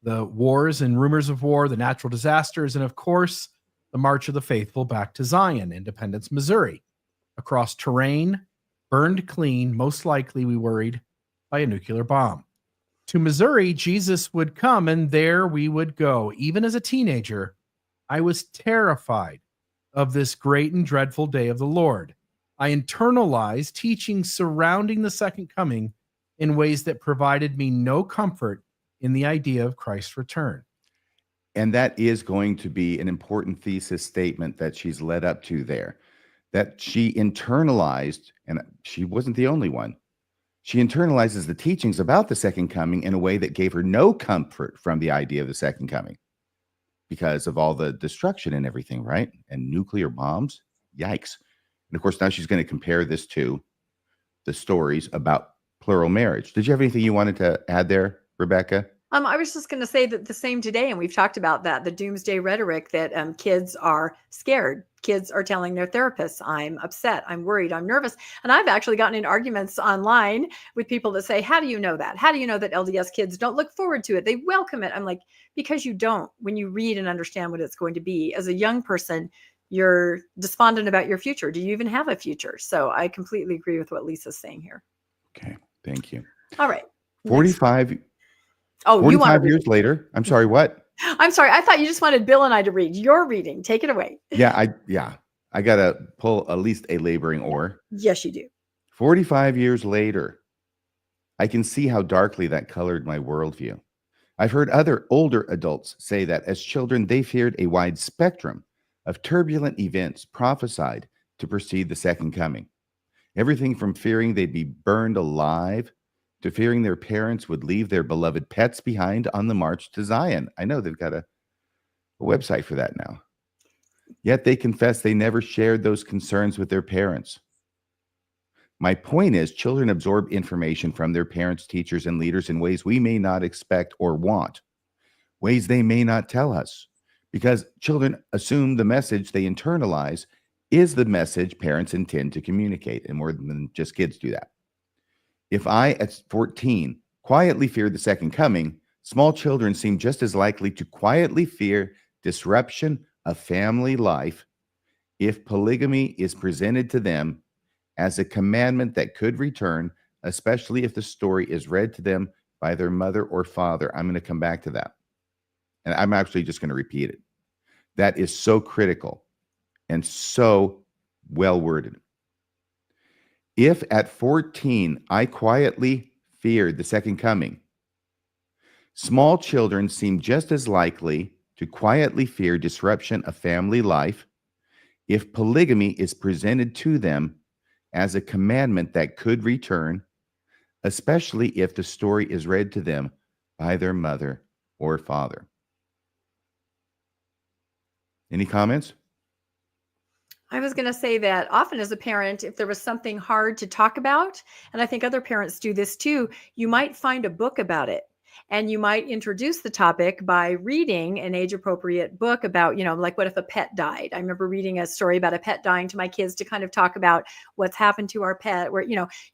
The wars and rumors of war, the natural disasters, and of course, the March of the Faithful back to Zion, Independence, Missouri. Across terrain, burned clean, most likely, we worried, by a nuclear bomb. To Missouri, Jesus would come, and there we would go. Even as a teenager, I was terrified of this great and dreadful day of the Lord. I internalized teaching surrounding the second coming in ways that provided me no comfort in the idea of Christ's return. And that is going to be an important thesis statement that she's led up to there, that she internalized, and she wasn't the only one. She internalizes the teachings about the second coming in a way that gave her no comfort from the idea of the second coming because of all the destruction and everything, right? And nuclear bombs. Yikes. And of course, now she's going to compare this to the stories about plural marriage. Did you have anything you wanted to add there, Rebecca? I was just going to say that the same today, and we've talked about that, the doomsday rhetoric that kids are scared. Kids are telling their therapists, I'm upset, I'm worried, I'm nervous. And I've actually gotten in arguments online with people that say, how do you know that? How do you know that LDS kids don't look forward to it? They welcome it. I'm like, because you don't. When you read and understand what it's going to be. As a young person, you're despondent about your future. Do you even have a future? So I completely agree with what Lisa's saying here. Okay, thank you. All right. 45 Oh, 45 years later. I'm sorry, what? I'm sorry. I thought you just wanted Bill and I to read. You're reading. Take it away. Yeah, I got to pull at least a laboring oar. Yes, you do. 45 years later, I can see how darkly that colored my worldview. I've heard other older adults say that as children, they feared a wide spectrum of turbulent events prophesied to precede the second coming. Everything from fearing they'd be burned alive to fearing their parents would leave their beloved pets behind on the march to Zion. I know they've got a website for that now. Yet they confess they never shared those concerns with their parents. My point is, children absorb information from their parents, teachers, and leaders in ways we may not expect or want, ways they may not tell us, because children assume the message they internalize is the message parents intend to communicate, and more than just kids do that. If I, at 14, quietly feared the second coming, small children seem just as likely to quietly fear disruption of family life if polygamy is presented to them as a commandment that could return, especially if the story is read to them by their mother or father. I'm going to come back to that. And I'm actually just going to repeat it. That is so critical and so well worded. If at 14, I quietly feared the second coming, small children seem just as likely to quietly fear disruption of family life if polygamy is presented to them as a commandment that could return, especially if the story is read to them by their mother or father. Any comments? I was going to say that often as a parent, if there was something hard to talk about, and I think other parents do this too, you might find a book about it. And you might introduce the topic by reading an age-appropriate book about, like what if a pet died? I remember reading a story about a pet dying to my kids to kind of talk about what's happened to our pet, where,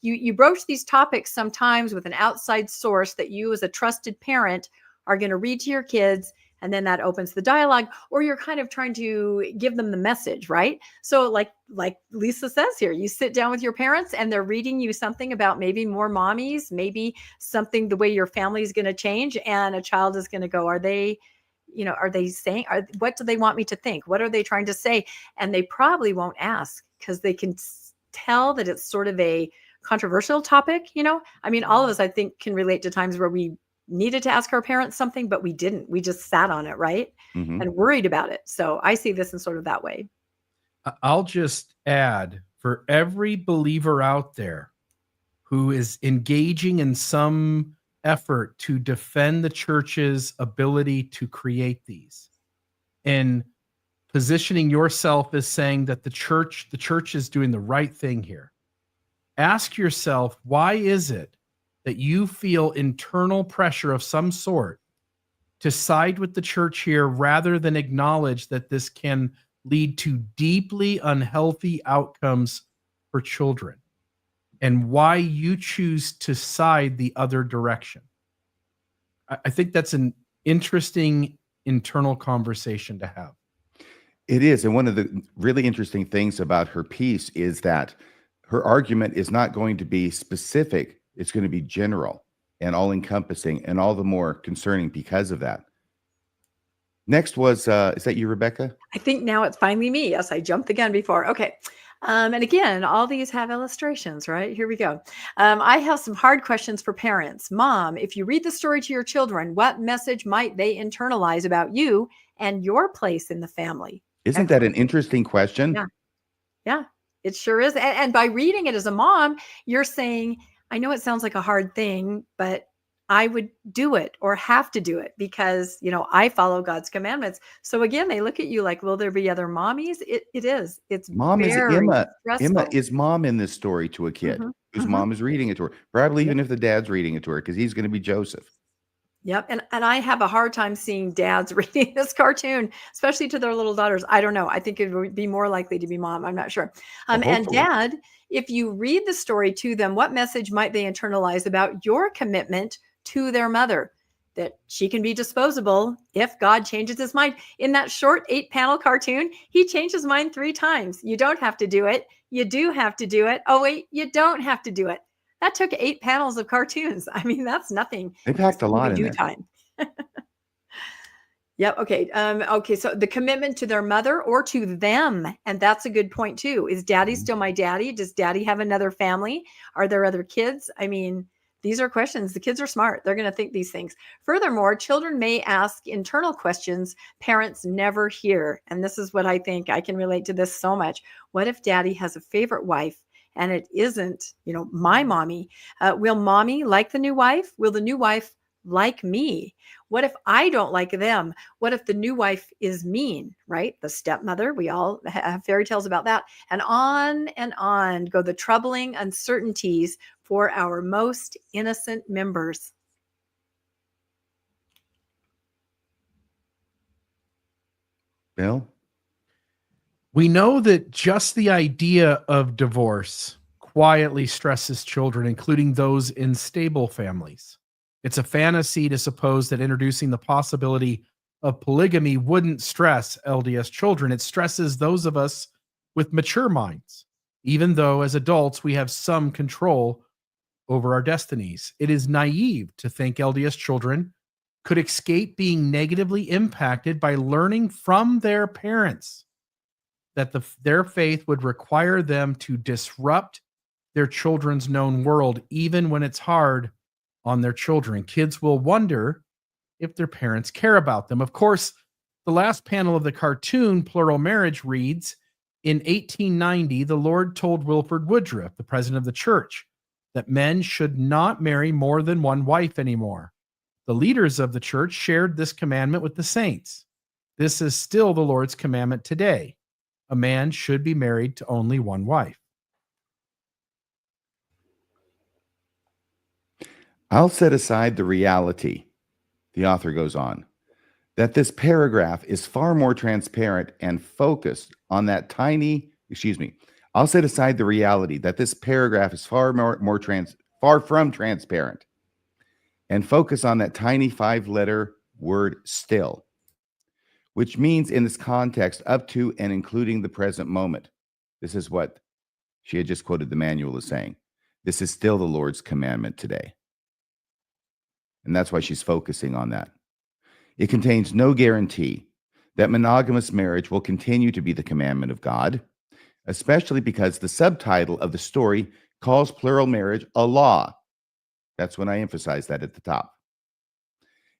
you broach these topics sometimes with an outside source that you as a trusted parent are going to read to your kids. And then that opens the dialogue, or you're kind of trying to give them the message, right? So like Lisa says here, you sit down with your parents and they're reading you something about maybe more mommies, maybe something, the way your family is going to change, and a child is going to go, are they saying, what do they want me to think? What are they trying to say? And they probably won't ask because they can tell that it's sort of a controversial topic. All of us, I think, can relate to times where we needed to ask our parents something, but we didn't. We just sat on it, right? Mm-hmm. And worried about it. So I see this in sort of that way. I'll just add, for every believer out there who is engaging in some effort to defend the church's ability to create these, in positioning yourself as saying that the church is doing the right thing here. Ask yourself, why is it that you feel internal pressure of some sort to side with the church here rather than acknowledge that this can lead to deeply unhealthy outcomes for children, and why you choose to side the other direction? I think that's an interesting internal conversation to have. It is. And one of the really interesting things about her piece is that her argument is not going to be specific. It's going to be general and all encompassing, and all the more concerning because of that. Next was, is that you, Rebecca? I think now it's finally me. Yes, I jumped the gun before. Okay. And again, all these have illustrations, right? Here we go. I have some hard questions for parents. Mom, if you read the story to your children, what message might they internalize about you and your place in the family? Isn't that an interesting question? Yeah. Yeah, it sure is. And by reading it as a mom, you're saying, I know it sounds like a hard thing, but I would do it or have to do it because, I follow God's commandments. So again, they look at you like, will there be other mommies? It is. It's Mom is very Emma. stressful. Emma is mom in this story to a kid whose mom is reading it to her. Probably even if the dad's reading it to her, because he's going to be Joseph. Yep. And I have a hard time seeing dads reading this cartoon, especially to their little daughters. I don't know. I think it would be more likely to be mom. I'm not sure. And dad, if you read the story to them, what message might they internalize about your commitment to their mother? That she can be disposable if God changes his mind. In that short 8-panel cartoon, he changed his mind 3 times. You don't have to do it. You do have to do it. Oh, wait, you don't have to do it. That took 8 panels of cartoons. I mean, that's nothing. They packed a lot in there. Time. Yep. Okay. Okay. So the commitment to their mother or to them. And that's a good point too. Is daddy still my daddy? Does daddy have another family? Are there other kids? I mean, these are questions. The kids are smart. They're going to think these things. Furthermore, children may ask internal questions parents never hear. And this is what I think. I can relate to this so much. What if daddy has a favorite wife and it isn't, my mommy? Will mommy like the new wife? Will the new wife like me? What if I don't like them? What if the new wife is mean, right? The stepmother, we all have fairy tales about that. And on go the troubling uncertainties for our most innocent members. Bill? We know that just the idea of divorce quietly stresses children, including those in stable families. It's a fantasy to suppose that introducing the possibility of polygamy wouldn't stress LDS children. It stresses those of us with mature minds, even though as adults we have some control over our destinies. It is naive to think LDS children could escape being negatively impacted by learning from their parents that their faith would require them to disrupt their children's known world, even when it's hard on their children. Kids will wonder if their parents care about them. Of course, the last panel of the cartoon, Plural Marriage, reads, in 1890, the Lord told Wilford Woodruff, the president of the church, that men should not marry more than one wife anymore. The leaders of the church shared this commandment with the saints. This is still the Lord's commandment today. A man should be married to only one wife. I'll set aside the reality, the author goes on, that this paragraph is far more transparent and focused on that I'll set aside the reality that this paragraph is far from transparent and focus on that tiny 5-letter word still, which means in this context up to and including the present moment. This is what she had just quoted the manual as saying. This is still the Lord's commandment today. And that's why she's focusing on that. It contains no guarantee that monogamous marriage will continue to be the commandment of God, especially because the subtitle of the story calls plural marriage a law. That's when I emphasize that at the top.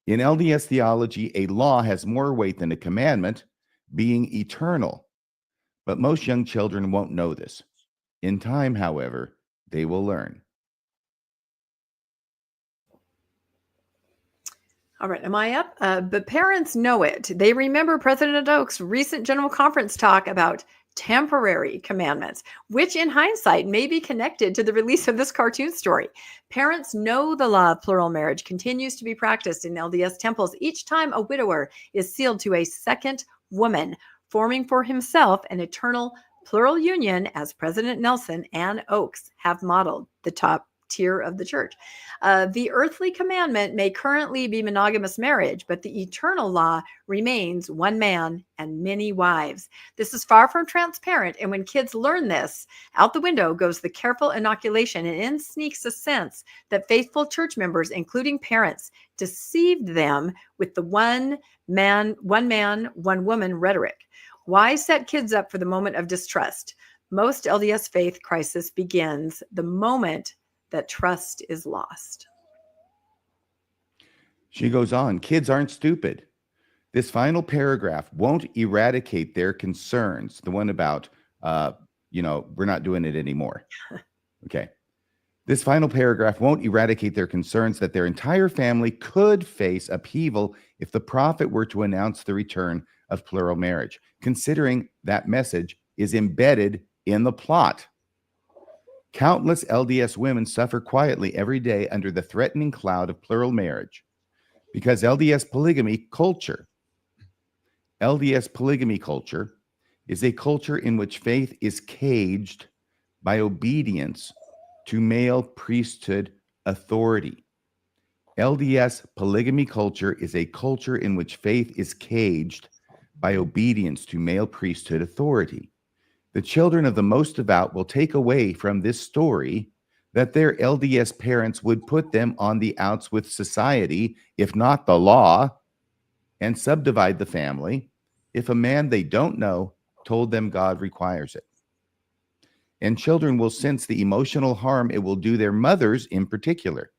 In LDS theology, a law has more weight than a commandment, being eternal. But most young children won't know this. In time, however, they will learn. All right, am I up? But parents know it. They remember President Oak's recent General Conference talk about temporary commandments, which in hindsight may be connected to the release of this cartoon story. Parents know the law of plural marriage continues to be practiced in LDS temples each time a widower is sealed to a second woman, forming for himself an eternal plural union, as President Nelson and Oaks have modeled, the top tier of the church. The earthly commandment may currently be monogamous marriage, but the eternal law remains one man and many wives. This is far from transparent, and when kids learn this, out the window goes the careful inoculation, and in sneaks a sense that faithful church members, including parents, deceived them with the one man, one woman rhetoric. Why set kids up for the moment of distrust? Most LDS faith crisis begins the moment that trust is lost. She goes on, kids aren't stupid. This final paragraph won't eradicate their concerns. The one about, we're not doing it anymore. Okay. This final paragraph won't eradicate their concerns that their entire family could face upheaval if the prophet were to announce the return of plural marriage, considering that message is embedded in the plot. Countless LDS women suffer quietly every day under the threatening cloud of plural marriage because LDS polygamy culture is a culture in which faith is caged by obedience to male priesthood authority. LDS polygamy culture is a culture in which faith is caged by obedience to male priesthood authority. The children of the most devout will take away from this story that their LDS parents would put them on the outs with society, if not the law, and subdivide the family if a man they don't know told them God requires it. And children will sense the emotional harm it will do their mothers in particular.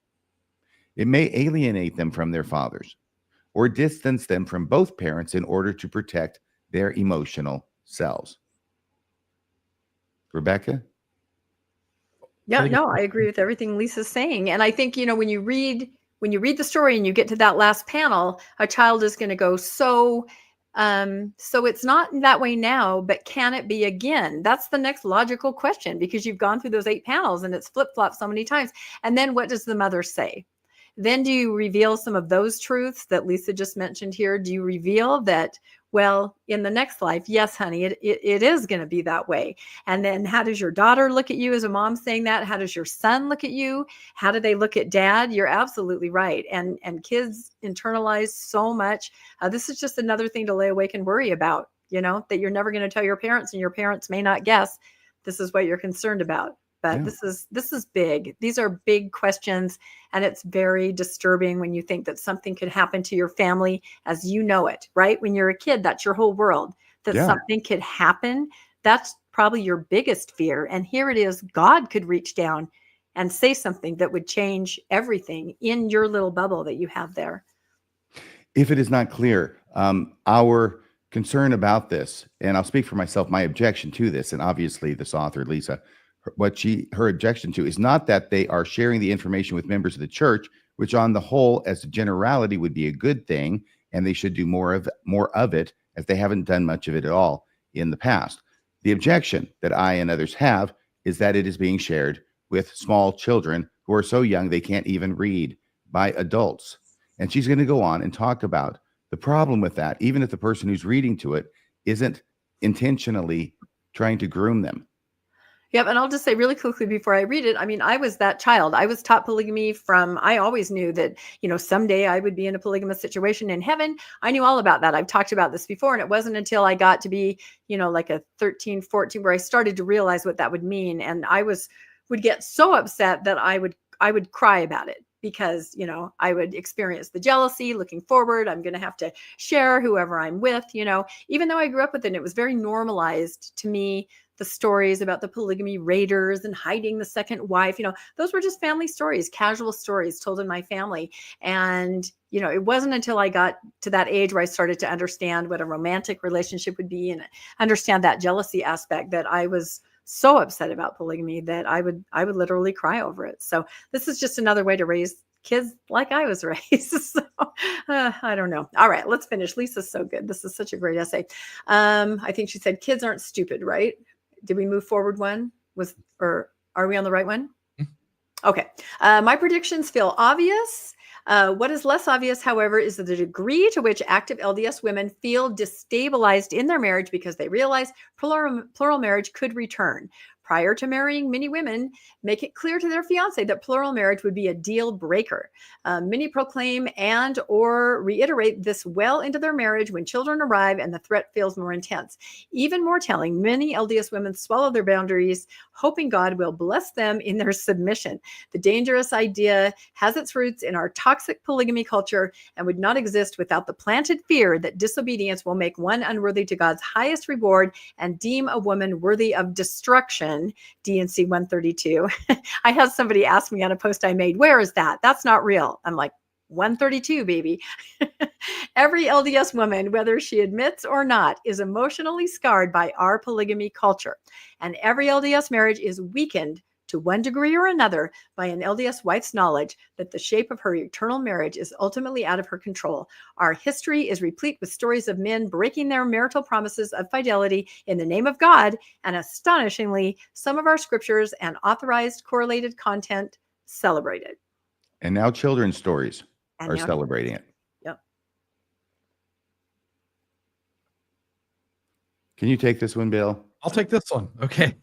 It may alienate them from their fathers or distance them from both parents in order to protect their emotional selves. Rebecca? Yeah, no, I agree with everything Lisa's saying. And I think, when you read the story and you get to that last panel, a child is going to go, so it's not that way now, but can it be again? That's the next logical question, because you've gone through those 8 panels and it's flip-flopped so many times. And then what does the mother say? Then do you reveal some of those truths that Lisa just mentioned here? Do you reveal that, well, in the next life, yes, honey, it is going to be that way. And then how does your daughter look at you as a mom saying that? How does your son look at you? How do they look at dad? You're absolutely right. And kids internalize so much. This is just another thing to lay awake and worry about, that you're never going to tell your parents, and your parents may not guess this is what you're concerned about. But yeah. This is big. These are big questions, and it's very disturbing when you think that something could happen to your family as you know it, right? When you're a kid, that's your whole world. That something could happen, that's probably your biggest fear. And here it is, God could reach down and say something that would change everything in your little bubble that you have there. If it is not clear, our concern about this, and I'll speak for myself, my objection to this, and obviously this author, Lisa, her objection to is not that they are sharing the information with members of the church, which on the whole, as a generality, would be a good thing, and they should do more of it, as they haven't done much of it at all in the past. The objection that I and others have is that it is being shared with small children who are so young they can't even read, by adults. And she's going to go on and talk about the problem with that, even if the person who's reading to it isn't intentionally trying to groom them. Yep. And I'll just say really quickly before I read it, I was that child. I was taught polygamy I always knew that, someday I would be in a polygamous situation in heaven. I knew all about that. I've talked about this before. And it wasn't until I got to be, like a 13, 14, where I started to realize what that would mean. And I would get so upset that I would cry about it, because, I would experience the jealousy looking forward. I'm going to have to share whoever I'm with, even though I grew up with it, and it was very normalized to me. The stories about the polygamy raiders and hiding the second wife, those were just family stories, casual stories told in my family. And, it wasn't until I got to that age where I started to understand what a romantic relationship would be and understand that jealousy aspect that I was so upset about polygamy that I would literally cry over it. So this is just another way to raise kids like I was raised. So I don't know. All right, let's finish. Lisa's so good. This is such a great essay. I think she said kids aren't stupid, right? Did we move forward one? Or are we on the right one? Okay. My predictions feel obvious. What is less obvious, however, is the degree to which active LDS women feel destabilized in their marriage because they realize plural marriage could return. Prior to marrying, many women make it clear to their fiancé that plural marriage would be a deal breaker. Many proclaim and or reiterate this well into their marriage when children arrive and the threat feels more intense. Even more telling, many LDS women swallow their boundaries, hoping God will bless them in their submission. The dangerous idea has its roots in our toxic polygamy culture and would not exist without the planted fear that disobedience will make one unworthy to God's highest reward and deem a woman worthy of destruction. D&C 132. I had somebody ask me on a post I made, where is that? That's not real. I'm like, 132, baby. Every LDS woman, whether she admits or not, is emotionally scarred by our polygamy culture. And every LDS marriage is weakened to one degree or another by an LDS wife's knowledge that the shape of her eternal marriage is ultimately out of her control. Our history is replete with stories of men breaking their marital promises of fidelity in the name of God, and astonishingly, some of our scriptures and authorized correlated content celebrate it. And now children's stories are celebrating it. Yep. Can you take this one, Bill? I'll take this one. Okay.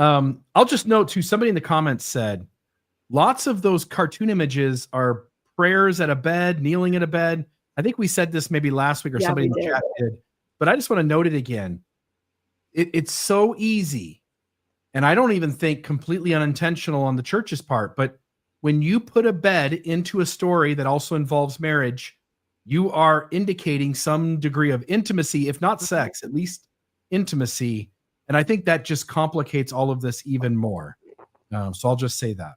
I'll just note too, somebody in the comments said lots of those cartoon images are prayers at a bed, kneeling at a bed. I think we said this maybe last week or somebody in the chat did, but I just want to note it again. It's so easy. And I don't even think completely unintentional on the church's part, but when you put a bed into a story that also involves marriage, you are indicating some degree of intimacy, if not sex, at least intimacy. And I think that just complicates all of this even more. So I'll just say that.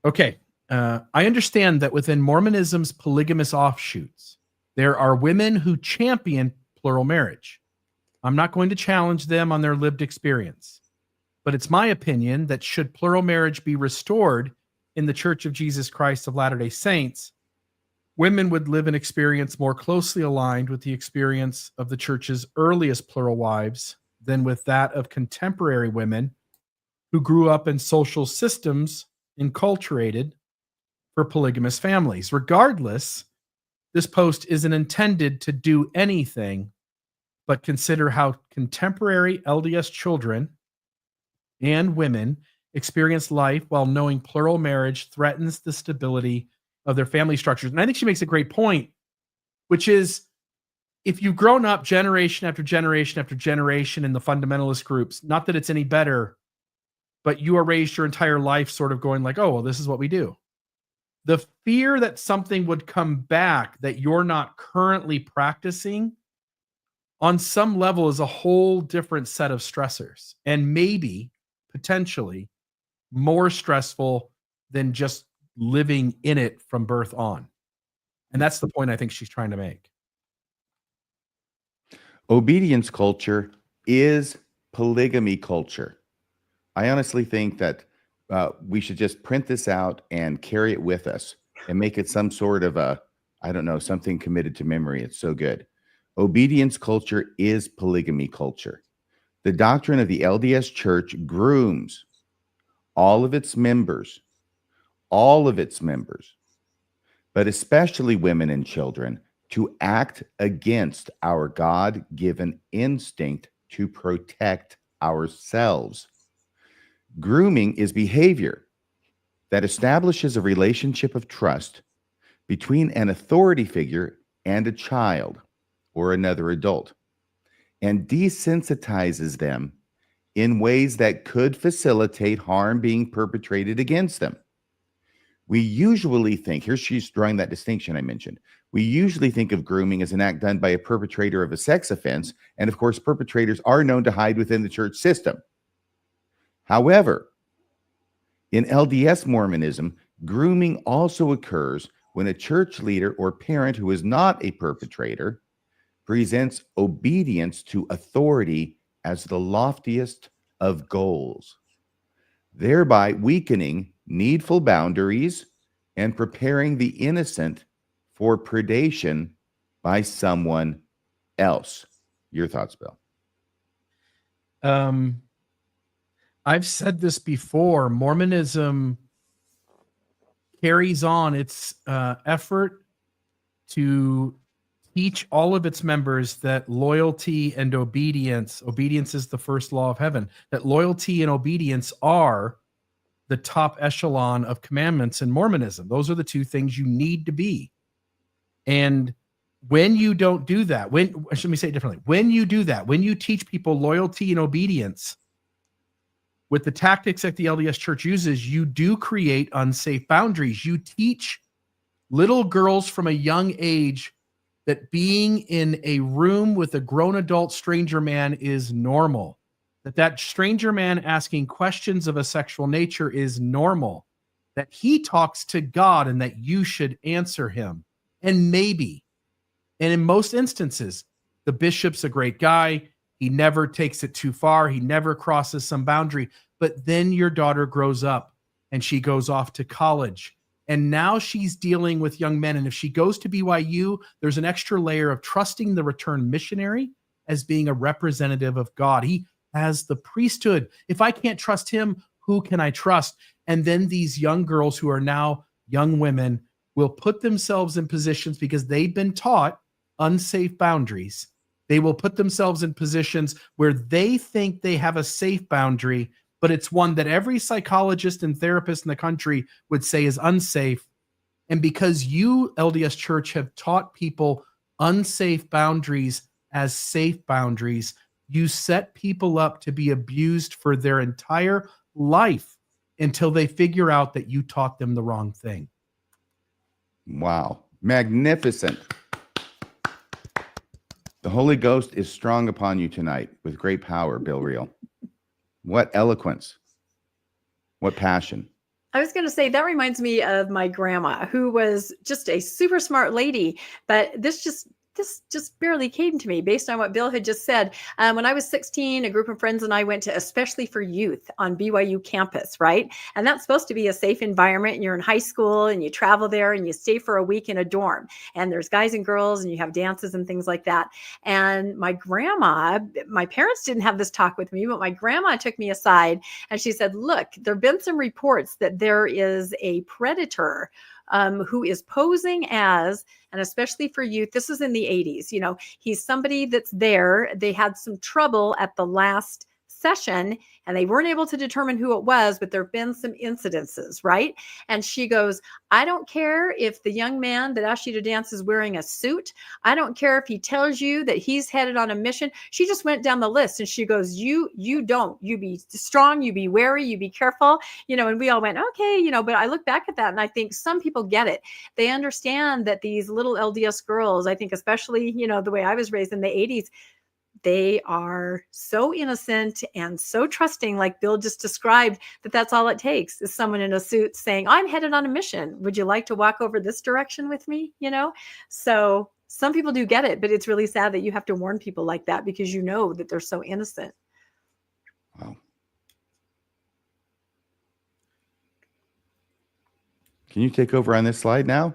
Okay. I understand that within Mormonism's polygamous offshoots, there are women who champion plural marriage. I'm not going to challenge them on their lived experience, but it's my opinion that should plural marriage be restored in the Church of Jesus Christ of Latter-day Saints, women would live an experience more closely aligned with the experience of the church's earliest plural wives than with that of contemporary women who grew up in social systems enculturated for polygamous families. Regardless, this post isn't intended to do anything but consider how contemporary LDS children and women experience life while knowing plural marriage threatens the stability of their family structures. And I think she makes a great point, which is if you've grown up generation after generation after generation in the fundamentalist groups, not that it's any better, but you are raised your entire life sort of going like, oh, well, this is what we do. The fear that something would come back that you're not currently practicing on some level is a whole different set of stressors and maybe potentially more stressful than just living in it from birth on. And that's the point I think she's trying to make. Obedience culture is polygamy culture. I honestly think that we should just print this out and carry it with us and make it some sort of a, I don't know, something committed to memory. It's so good. Obedience culture is polygamy culture. The doctrine of the LDS Church grooms all of its members, but especially women and children, to act against our God-given instinct to protect ourselves. Grooming is behavior that establishes a relationship of trust between an authority figure and a child or another adult, and desensitizes them in ways that could facilitate harm being perpetrated against them. We usually think, here she's drawing that distinction I mentioned, we usually think of grooming as an act done by a perpetrator of a sex offense, and of course, perpetrators are known to hide within the church system. However, in LDS Mormonism, grooming also occurs when a church leader or parent who is not a perpetrator presents obedience to authority as the loftiest of goals, thereby weakening needful boundaries, and preparing the innocent for predation by someone else. Your thoughts, Bill? I've said this before. Mormonism carries on its effort to teach all of its members that loyalty and obedience is the first law of heaven, that loyalty and obedience are the top echelon of commandments in Mormonism. Those are the two things you need to be. And when you don't do that, let me say it differently. When you do that, when you teach people loyalty and obedience with the tactics that the LDS Church uses, you do create unsafe boundaries. You teach little girls from a young age that being in a room with a grown adult stranger man is normal, that stranger man asking questions of a sexual nature is normal, that he talks to God and that you should answer him. And maybe, and in most instances, the bishop's a great guy. He never takes it too far. He never crosses some boundary. But then your daughter grows up and she goes off to college. And now she's dealing with young men. And if she goes to BYU, there's an extra layer of trusting the returned missionary as being a representative of God. He has the priesthood. If I can't trust him, who can I trust? And then these young girls who are now young women will put themselves in positions because they've been taught unsafe boundaries. They will put themselves in positions where they think they have a safe boundary, but it's one that every psychologist and therapist in the country would say is unsafe. And because you, LDS Church, have taught people unsafe boundaries as safe boundaries, you set people up to be abused for their entire life until they figure out that you taught them the wrong thing. Wow. Magnificent. The Holy Ghost is strong upon you tonight with great power, Bill Reel. What eloquence. What passion. I was going to say, that reminds me of my grandma, who was just a super smart lady, but this just barely came to me based on what Bill had just said. When I was 16, a group of friends and I went to Especially for Youth on BYU campus, right? And that's supposed to be a safe environment. And you're in high school and you travel there and you stay for a week in a dorm. And there's guys and girls and you have dances and things like that. And my grandma, my parents didn't have this talk with me, but my grandma took me aside and she said, look, there have been some reports that there is a predator who is posing as, and especially for youth, this was in the 80s, you know, he's somebody that's there. They had some trouble at the last session and they weren't able to determine who it was, but there have been some incidences, right? And she goes, I don't care if the young man that asked you to dance is wearing a suit. I don't care if he tells you that he's headed on a mission. She just went down the list and she goes, you be strong, you be wary, you be careful, you know, and we all went, okay, you know, but I look back at that and I think some people get it. They understand that these little LDS girls, I think especially, you know, the way I was raised in the 80s, they are so innocent and so trusting, like Bill just described, that that's all it takes is someone in a suit saying, I'm headed on a mission. Would you like to walk over this direction with me? You know, so some people do get it, but it's really sad that you have to warn people like that because you know that they're so innocent. Wow. Can you take over on this slide now?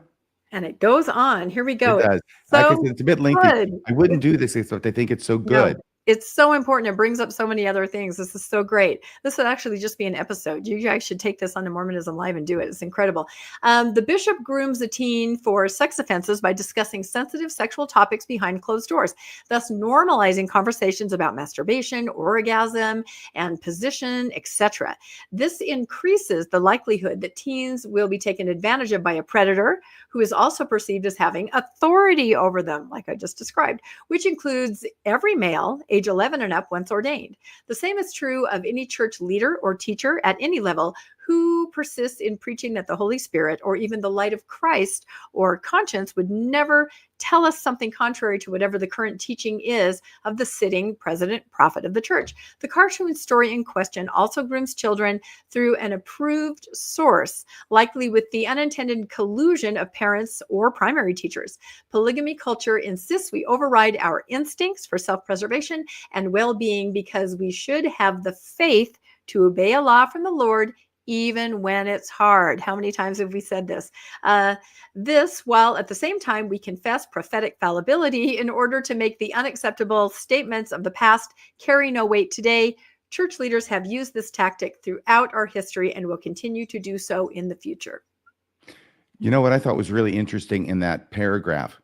And it goes on. Here we go. It does. So It's a bit lengthy. good. I wouldn't do this except I think it's so good. No, it's so important. It brings up so many other things. This is so great. This would actually just be an episode. You guys should take this on to Mormonism Live and do it. It's incredible. The bishop grooms a teen for sex offenses by discussing sensitive sexual topics behind closed doors, thus normalizing conversations about masturbation, orgasm, and position, etc. This increases the likelihood that teens will be taken advantage of by a predator who is also perceived as having authority over them, like I just described, which includes every male age 11 and up once ordained. The same is true of any church leader or teacher at any level who persists in preaching that the Holy Spirit or even the light of Christ or conscience would never tell us something contrary to whatever the current teaching is of the sitting president prophet of the church. The cartoon story in question also grooms children through an approved source, likely with the unintended collusion of parents or primary teachers. Polygamy culture insists we override our instincts for self-preservation and well-being because we should have the faith to obey a law from the Lord even when it's hard. How many times have we said this? This, while at the same time we confess prophetic fallibility in order to make the unacceptable statements of the past carry no weight today, church leaders have used this tactic throughout our history and will continue to do so in the future. You know what I thought was really interesting in that paragraph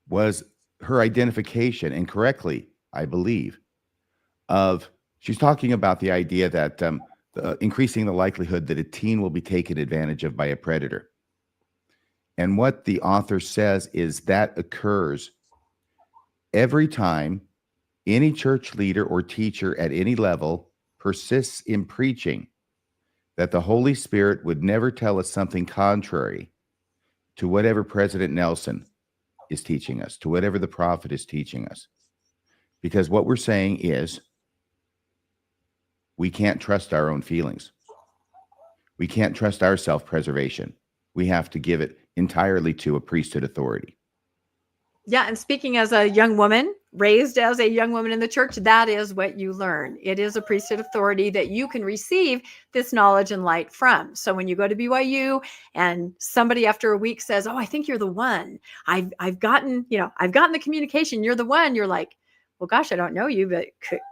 was her identification, and correctly, I believe, of she's talking about the idea that increasing the likelihood that a teen will be taken advantage of by a predator. And what the author says is that occurs every time any church leader or teacher at any level persists in preaching that the Holy Spirit would never tell us something contrary to whatever President Nelson is teaching us, to whatever the prophet is teaching us. Because what we're saying is we can't trust our own feelings. We can't trust our self-preservation. We have to give it entirely to a priesthood authority. Yeah, and speaking as a young woman, raised as a young woman in the church, that is what you learn. It is a priesthood authority that you can receive this knowledge and light from. So when you go to BYU and somebody after a week says, "Oh, I think you're the one. I've gotten the communication. You're the one." You're like, "Well, gosh, I don't know you, but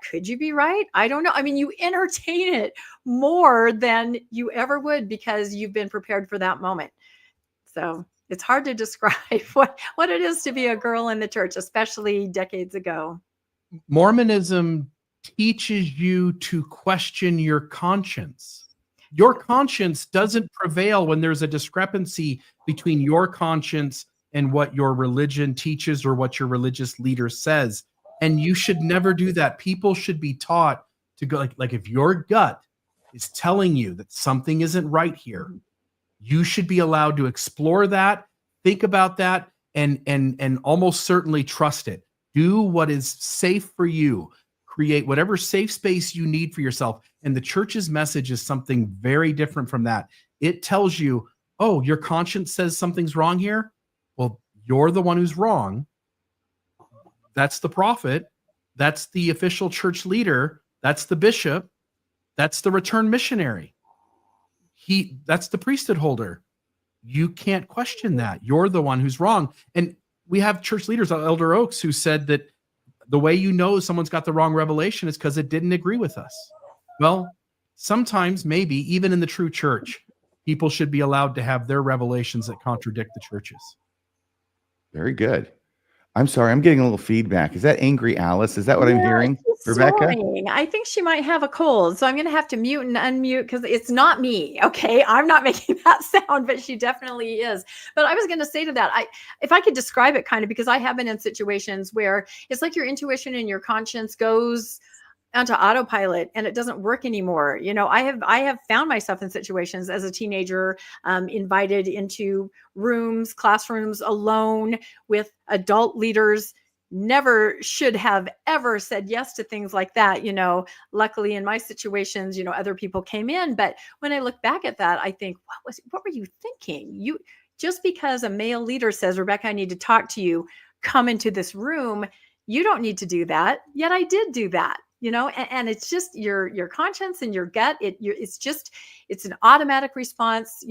could you be right? I don't know." I mean, you entertain it more than you ever would because you've been prepared for that moment. So it's hard to describe what it is to be a girl in the church, especially decades ago. Mormonism teaches you to question your conscience. Your conscience doesn't prevail when there's a discrepancy between your conscience and what your religion teaches or what your religious leader says. And you should never do that. People should be taught to go like if your gut is telling you that something isn't right here, you should be allowed to explore that, think about that, and almost certainly trust it. Do what is safe for you. Create whatever safe space you need for yourself. And the church's message is something very different from that. It tells you, oh, your conscience says something's wrong here. Well, you're the one who's wrong. That's the prophet. That's the official church leader. That's the bishop. That's the returned missionary. That's the priesthood holder. You can't question that. You're the one who's wrong. And we have church leaders, Elder Oaks, who said that the way you know someone's got the wrong revelation is because it didn't agree with us. Well, sometimes, maybe, even in the true church, people should be allowed to have their revelations that contradict the church's. Very good. I'm sorry, I'm getting a little feedback. Is that Angry Alice? Is that what I'm hearing, Rebecca? Soaring. I think she might have a cold, so I'm going to have to mute and unmute because it's not me. Okay, I'm not making that sound, but she definitely is. But I was going to say to that, if I could describe it kind of, because I have been in situations where it's like your intuition and your conscience goes onto autopilot and it doesn't work anymore. You know, I have found myself in situations as a teenager, invited into classrooms alone with adult leaders. Never should have ever said yes to things like that. You know, luckily in my situations, other people came in. But when I look back at that, I think, what were you thinking? Just because a male leader says, "Rebecca, I need to talk to you, come into this room," you don't need to do that. Yet I did do that. And it's just your conscience and your gut. It's an automatic response.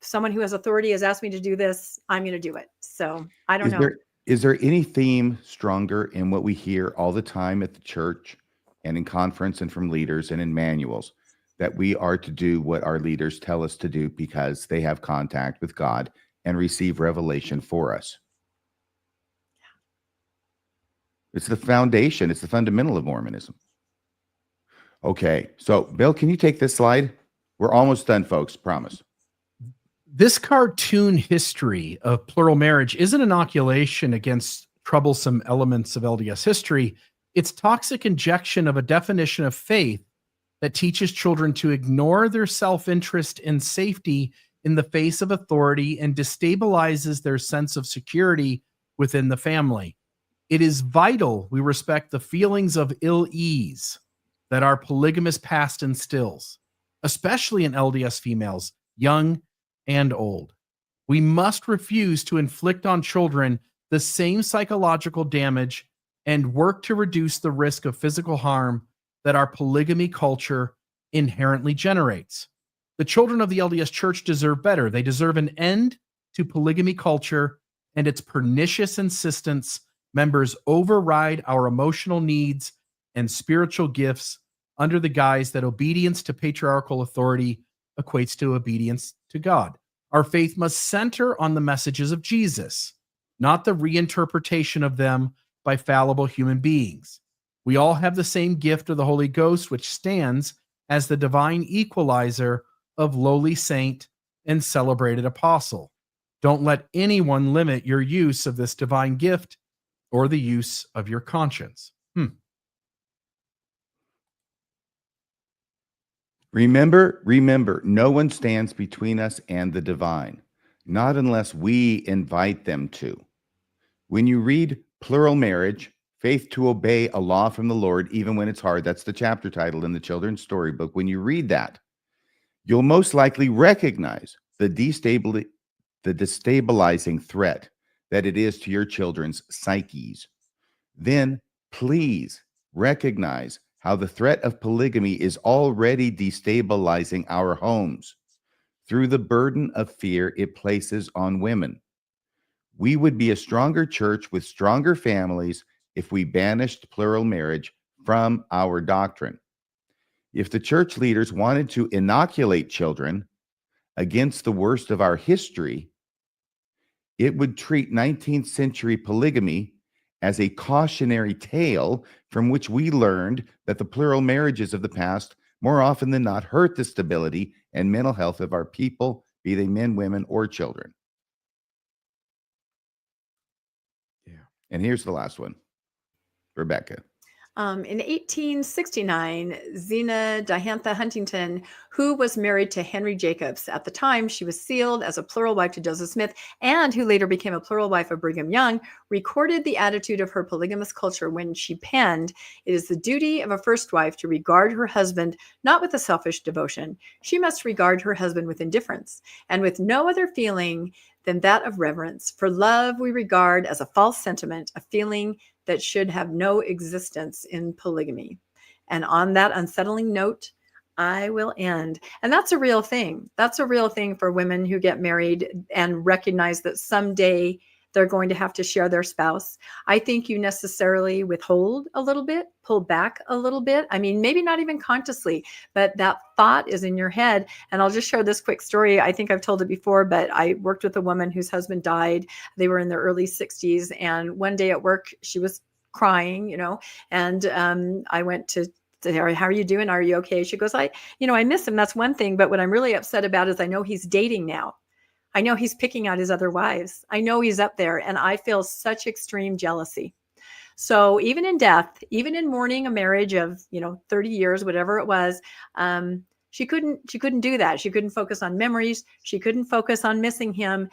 Someone who has authority has asked me to do this. I'm going to do it. So I don't know. Is there any theme stronger in what we hear all the time at the church and in conference and from leaders and in manuals that we are to do what our leaders tell us to do because they have contact with God and receive revelation for us? It's the foundation. It's the fundamental of Mormonism. Okay. So, Bill, can you take this slide? We're almost done, folks. Promise. This cartoon history of plural marriage is an inoculation against troublesome elements of LDS history. It's toxic injection of a definition of faith that teaches children to ignore their self-interest and safety in the face of authority and destabilizes their sense of security within the family. It is vital we respect the feelings of ill ease that our polygamous past instills, especially in LDS females, young and old. We must refuse to inflict on children the same psychological damage and work to reduce the risk of physical harm that our polygamy culture inherently generates. The children of the LDS Church deserve better. They deserve an end to polygamy culture and its pernicious insistence members override our emotional needs and spiritual gifts under the guise that obedience to patriarchal authority equates to obedience to God. Our faith must center on the messages of Jesus, not the reinterpretation of them by fallible human beings. We all have the same gift of the Holy Ghost, which stands as the divine equalizer of lowly saint and celebrated apostle. Don't let anyone limit your use of this divine gift or the use of your conscience. Remember, no one stands between us and the divine, not unless we invite them to. When you read Plural Marriage, Faith to Obey a Law from the Lord, Even When It's Hard, that's the chapter title in the children's storybook. When you read that, you'll most likely recognize the destabilizing threat that it is to your children's psyches. Then please recognize how the threat of polygamy is already destabilizing our homes through the burden of fear it places on women. We would be a stronger church with stronger families if we banished plural marriage from our doctrine. If the church leaders wanted to inoculate children against the worst of our history, it would treat 19th century polygamy as a cautionary tale from which we learned that the plural marriages of the past more often than not hurt the stability and mental health of our people, be they men, women, or children. Yeah. And here's the last one. Rebecca. In 1869, Zena Diantha Huntington, who was married to Henry Jacobs, at the time she was sealed as a plural wife to Joseph Smith, and who later became a plural wife of Brigham Young, recorded the attitude of her polygamous culture when she penned, "It is the duty of a first wife to regard her husband not with a selfish devotion. She must regard her husband with indifference, and with no other feeling than that of reverence. For love we regard as a false sentiment, a feeling that should have no existence in polygamy." And on that unsettling note, I will end. And that's a real thing. That's a real thing for women who get married and recognize that someday they're going to have to share their spouse. I think you necessarily withhold a little bit, pull back a little bit. I mean, maybe not even consciously, but that thought is in your head. And I'll just share this quick story. I think I've told it before, but I worked with a woman whose husband died. They were in their early 60s. And one day at work, she was crying, and I went to her, "How are you doing? Are you okay?" She goes, I miss him. That's one thing. But what I'm really upset about is I know he's dating now. I know he's picking out his other wives. I know he's up there, and I feel such extreme jealousy. So even in death, even in mourning a marriage of 30 years, whatever it was, she couldn't do that. She couldn't focus on memories. She couldn't focus on missing him.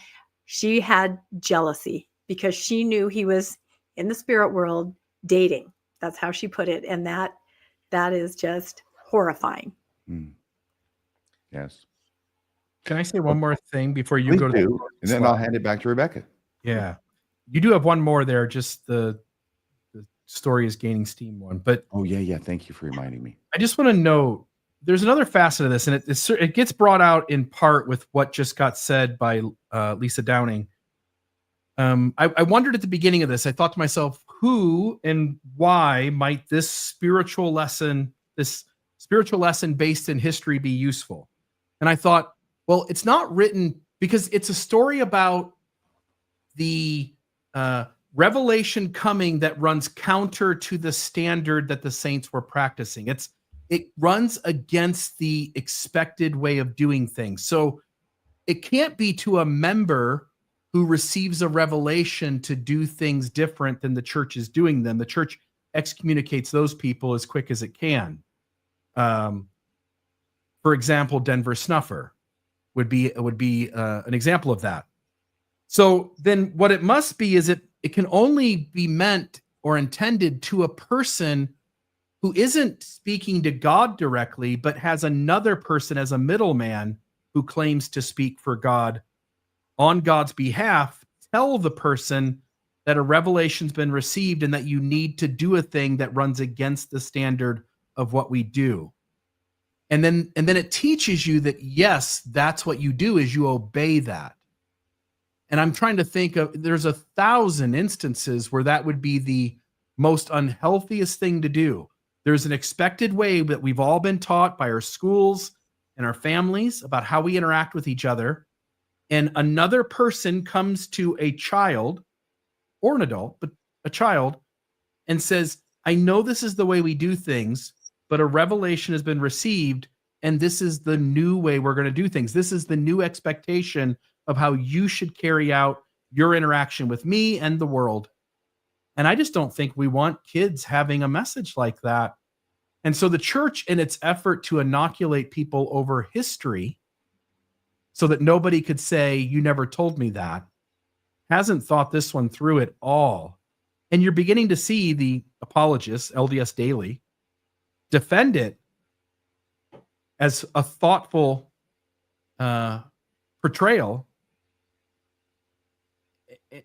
She had jealousy because she knew he was in the spirit world dating. That's how she put it, and that is just horrifying. Yes. Can I say one more thing before you Please go to do, and then I'll hand it back to Rebecca. Yeah. You do have one more there, just the story is gaining steam one. But Oh, yeah. Thank you for reminding me. I just want to note there's another facet of this, and it gets brought out in part with what just got said by Lisa Downing. I wondered at the beginning of this, I thought to myself, who and why might this spiritual lesson based in history be useful? And I thought, well, it's not written because it's a story about the revelation coming that runs counter to the standard that the saints were practicing. It runs against the expected way of doing things. So it can't be to a member who receives a revelation to do things different than the church is doing them. The church excommunicates those people as quick as it can. For example, Denver Snuffer would be an example of that. So then what it must be is it can only be meant or intended to a person who isn't speaking to God directly, but has another person as a middleman who claims to speak for God on God's behalf. Tell the person that a revelation's been received and that you need to do a thing that runs against the standard of what we do. And then it teaches you that, yes, that's what you do, is you obey that. And I'm trying to think of, there's 1,000 instances where that would be the most unhealthiest thing to do. There's an expected way that we've all been taught by our schools and our families about how we interact with each other. And another person comes to a child, or an adult, but a child, and says, I know this is the way we do things, but a revelation has been received, and this is the new way we're going to do things. This is the new expectation of how you should carry out your interaction with me and the world. And I just don't think we want kids having a message like that. And so the church, in its effort to inoculate people over history so that nobody could say, you never told me that, hasn't thought this one through at all. And you're beginning to see the apologists, LDS Daily, defend it as a thoughtful portrayal.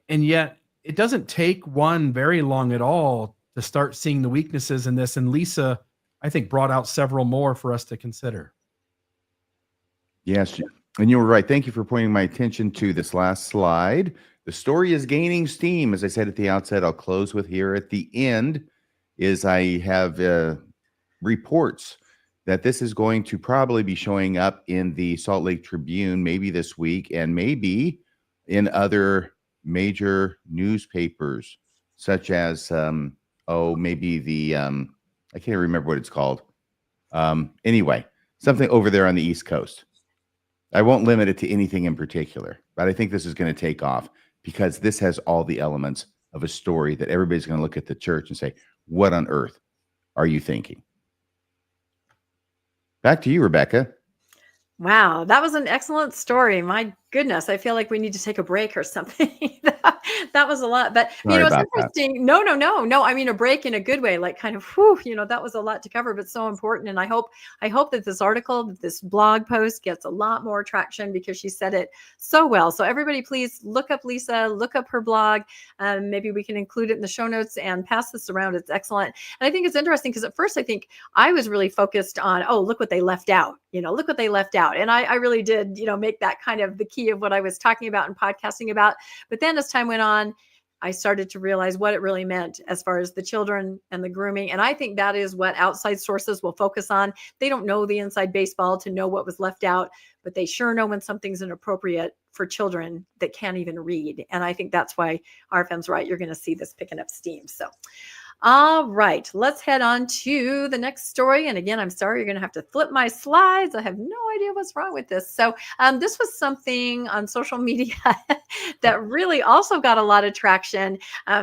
And yet it doesn't take one very long at all to start seeing the weaknesses in this. And Lisa, I think, brought out several more for us to consider. Yes, and you were right. Thank you for pointing my attention to this last slide. The story is gaining steam. As I said at the outset, I'll close with here at the end is I have reports that this is going to probably be showing up in the Salt Lake Tribune maybe this week, and maybe in other major newspapers, such as maybe the I can't remember what it's called. Anyway, something over there on the East Coast. I won't limit it to anything in particular, but I think this is going to take off because this has all the elements of a story that everybody's going to look at the church and say, what on earth are you thinking? Back to you, Rebecca. Wow, that was an excellent story. My goodness, I feel like we need to take a break or something. That was a lot, but Sorry it's about interesting. No. I mean, a break in a good way, like kind of, that was a lot to cover, but so important. And I hope that this article, this blog post gets a lot more traction because she said it so well. So everybody, please look up Lisa, look up her blog. Maybe we can include it in the show notes and pass this around. It's excellent. And I think it's interesting because at first I think I was really focused on, look what they left out, look what they left out. And I really did, make that kind of the key of what I was talking about and podcasting about. But then as time went on, I started to realize what it really meant as far as the children and the grooming. And I think that is what outside sources will focus on. They don't know the inside baseball to know what was left out, but they sure know when something's inappropriate for children that can't even read. And I think that's why RFM's right. You're going to see this picking up steam. So, all right, let's head on to the next story. And again, I'm sorry, you're going to have to flip my slides. I have no idea what's wrong with this. So this was something on social media that really also got a lot of traction.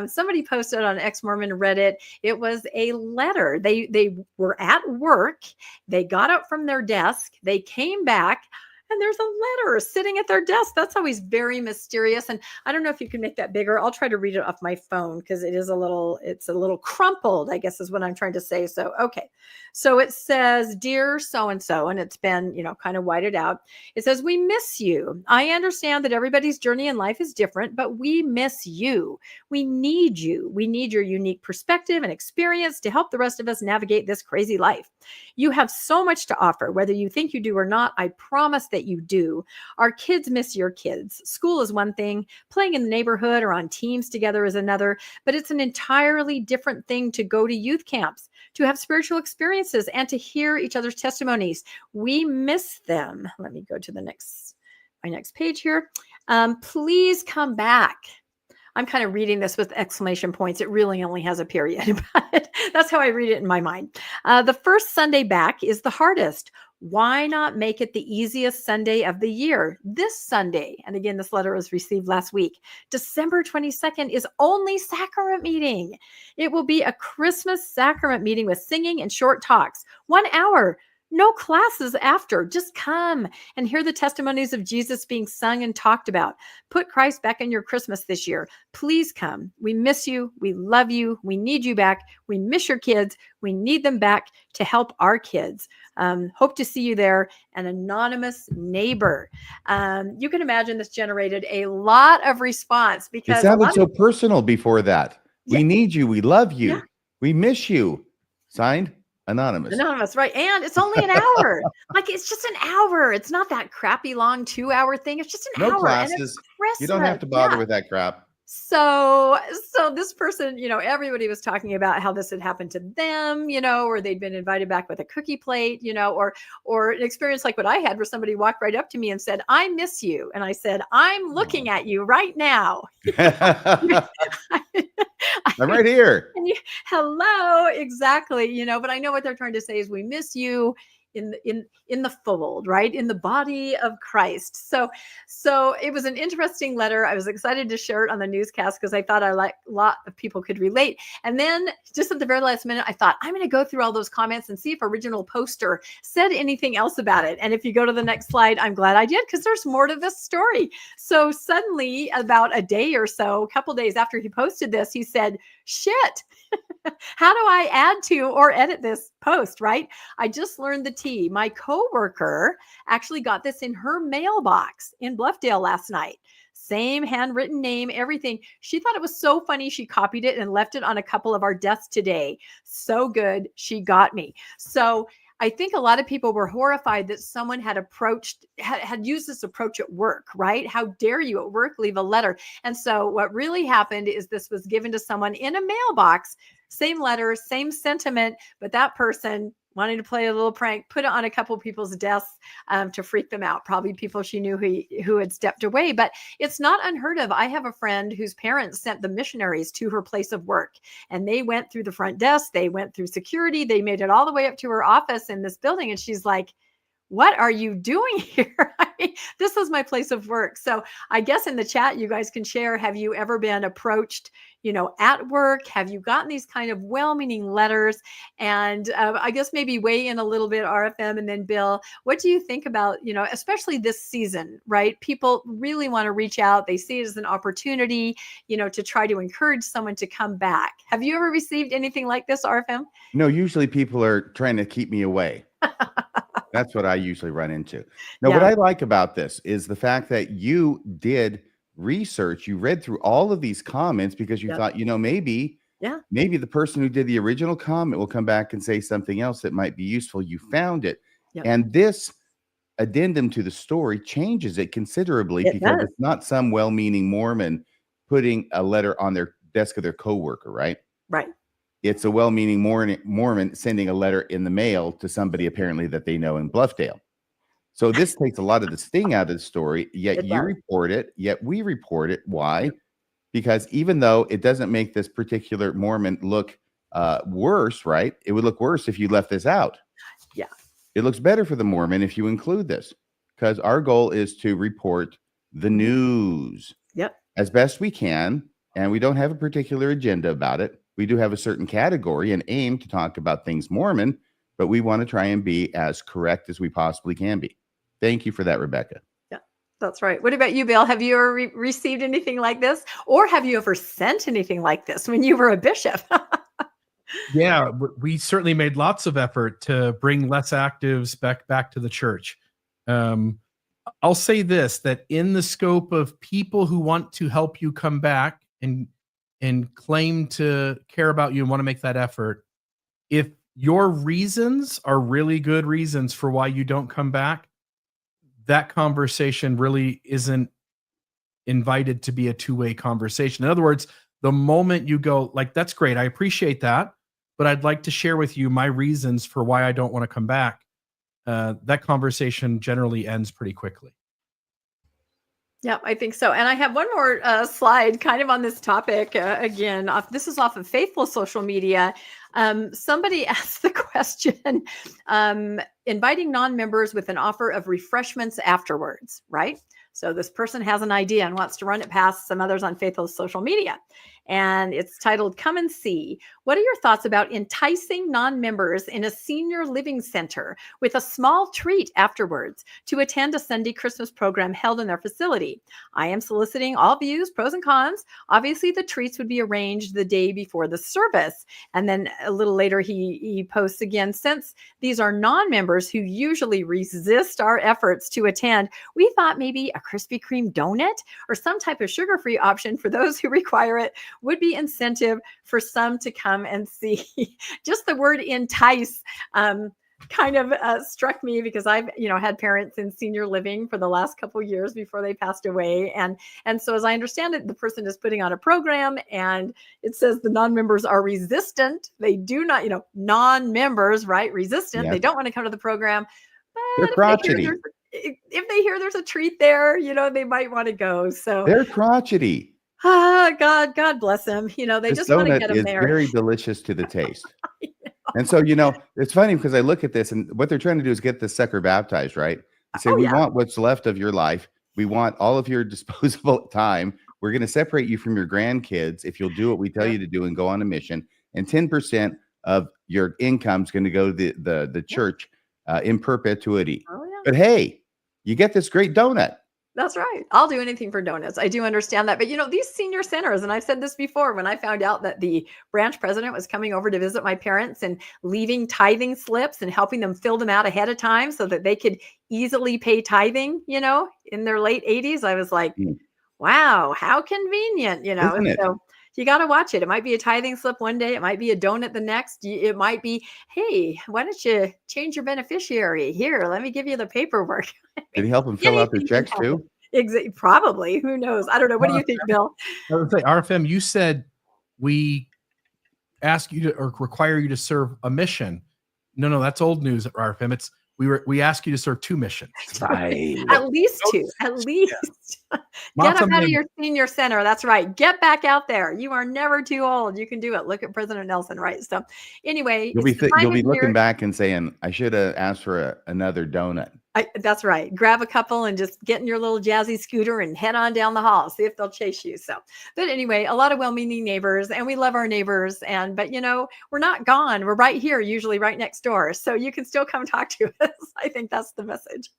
Somebody posted on Ex-Mormon Reddit. It was a letter. They were at work. They got up from their desk. They came back. And there's a letter sitting at their desk. That's always very mysterious. And I don't know if you can make that bigger. I'll try to read it off my phone because it's a little crumpled, I guess is what I'm trying to say. So, okay. So it says, Dear so-and-so, and it's been, kind of whited out. It says, we miss you. I understand that everybody's journey in life is different, but we miss you. We need you. We need your unique perspective and experience to help the rest of us navigate this crazy life. You have so much to offer, whether you think you do or not. I promise that you do. Our kids miss your kids. School is one thing. Playing in the neighborhood or on teams together is another, but it's an entirely different thing to go to youth camps, to have spiritual experiences, and to hear each other's testimonies. We miss them. Let me go to my next page here. Please come back. I'm kind of reading this with exclamation points. It really only has a period, but that's how I read it in my mind. The first Sunday back is the hardest. Why not make it the easiest Sunday of the year? This Sunday, and again, this letter was received last week, December 22nd is only sacrament meeting. It will be a Christmas sacrament meeting with singing and short talks. 1 hour. No classes after. Just come and hear the testimonies of Jesus being sung and talked about. Put Christ back in your Christmas this year. Please come. We miss you. We love you. We need you back. We miss your kids. We need them back to help our kids. Hope to see you there. An anonymous neighbor. You can imagine this generated a lot of response because it sounded so personal before that. Yeah. We need you. We love you. Yeah. We miss you. Signed, Anonymous. Anonymous, right? And it's only an hour. Like, it's just an hour. It's not that crappy long 2-hour thing. It's just an No hour. And it's classes. Christmas. You don't have to bother Yeah. with that crap. So this person, everybody was talking about how this had happened to them, or they'd been invited back with a cookie plate, or an experience like what I had where somebody walked right up to me and said, "I miss you." And I said, "I'm looking at you right now." I'm right here. Hello, exactly, but I know what they're trying to say is we miss you in the fold, right? In the body of Christ. So it was an interesting letter. I was excited to share it on the newscast because I thought a lot of people could relate. And then just at the very last minute, I thought, I'm going to go through all those comments and see if original poster said anything else about it. And if you go to the next slide, I'm glad I did, because there's more to this story. So suddenly, about a day or so, a couple days after he posted this, he said, "Shit, how do I add to or edit this post?" Right? I just learned the tea. My coworker actually got this in her mailbox in Bluffdale last night. Same handwritten name, everything. She thought it was so funny. She copied it and left it on a couple of our desks today. So good. She got me. So I think a lot of people were horrified that someone had used this approach at work, right? How dare you at work leave a letter? And so what really happened is this was given to someone in a mailbox, same letter, same sentiment, but that person wanting to play a little prank, put it on a couple people's desks to freak them out. Probably people she knew who had stepped away, but it's not unheard of. I have a friend whose parents sent the missionaries to her place of work, and they went through the front desk. They went through security. They made it all the way up to her office in this building. And she's like, "What are you doing here?" I mean, this is my place of work. So I guess in the chat, you guys can share, have you ever been approached, at work? Have you gotten these kind of well-meaning letters? And I guess maybe weigh in a little bit, RFM, and then Bill, what do you think about, especially this season, right? People really want to reach out. They see it as an opportunity, to try to encourage someone to come back. Have you ever received anything like this, RFM? No, usually people are trying to keep me away. That's what I usually run into. Now, what I like about this is the fact that you did research. You read through all of these comments because you thought, maybe the person who did the original comment will come back and say something else that might be useful. You found it. And this addendum to the story changes it considerably because it's not some well-meaning Mormon putting a letter on their desk of their coworker, right? Right. It's a well-meaning Mormon sending a letter in the mail to somebody apparently that they know in Bluffdale. So this takes a lot of the sting out of the story, yet you report it, yet we report it. Why? Because even though it doesn't make this particular Mormon look worse, right? It would look worse if you left this out. Yeah. It looks better for the Mormon if you include this, because our goal is to report the news as best we can, and we don't have a particular agenda about it. We do have a certain category and aim to talk about things Mormon, but we want to try and be as correct as we possibly can be. Thank you for that, Rebecca. Yeah, that's right. What about you, Bill? Have you ever received anything like this? Or have you ever sent anything like this when you were a bishop? Yeah, we certainly made lots of effort to bring less actives back to the church. I'll say this, that in the scope of people who want to help you come back and claim to care about you and want to make that effort, if your reasons are really good reasons for why you don't come back, that conversation really isn't invited to be a two-way conversation. In other words, the moment you go, like, "That's great, I appreciate that, but I'd like to share with you my reasons for why I don't want to come back," that conversation generally ends pretty quickly. Yeah, I think so. And I have one more slide kind of on this topic. Again, this is off of Faithful social media. Somebody asked the question, inviting non-members with an offer of refreshments afterwards, right? So this person has an idea and wants to run it past some others on Faithful social media. And it's titled, "Come and See. What are your thoughts about enticing non-members in a senior living center with a small treat afterwards to attend a Sunday Christmas program held in their facility? I am soliciting all views, pros and cons. Obviously, the treats would be arranged the day before the service." And then a little later, he posts again, "Since these are non-members who usually resist our efforts to attend, we thought maybe a Krispy Kreme donut or some type of sugar-free option for those who require it would be incentive for some to come and see. Just the word entice kind of struck me, because I've had parents in senior living for the last couple of years before they passed away, and so as I understand it, the person is putting on a program, and it says the non-members are resistant. They do not, non-members, right? Resistant. Yes. They don't want to come to the program. They're But crotchety. if they hear there's a treat there, they might want to go. So They're crotchety. God bless them. They This just want to donut get them is there. very delicious to the taste. And so, it's funny because I look at this, and what they're trying to do is get this sucker baptized, right? They say, we want what's left of your life. We want all of your disposable time. We're going to separate you from your grandkids if you'll do what we tell you to do and go on a mission. And 10% of your income is going to go to the church in perpetuity. Oh, yeah. But hey, you get this great donut. That's right. I'll do anything for donuts. I do understand that. But, these senior centers, and I've said this before, when I found out that the branch president was coming over to visit my parents and leaving tithing slips and helping them fill them out ahead of time so that they could easily pay tithing, in their late 80s, I was like, wow, how convenient, Isn't it? So you got to watch it. It might be a tithing slip one day. It might be a donut the next. It might be, hey, why don't you change your beneficiary? Here, let me give you the paperwork. Did he help them fill out their checks too? Probably. Who knows? I don't know. What do you think, Bill? I would say, RFM, you said we ask you to or require you to serve a mission. No, that's old news at RFM. It's we ask you to serve 2 missions. Right. At least 2. At least. Get up out of your senior center. That's right. Get back out there. You are never too old. You can do it. Look at President Nelson, right? So anyway, You'll be looking back and saying, I should have asked for another donut. That's right. Grab a couple and just get in your little jazzy scooter and head on down the hall. See if they'll chase you. So, but anyway, a lot of well-meaning neighbors, and we love our neighbors. But we're not gone. We're right here, usually right next door. So you can still come talk to us. I think that's the message.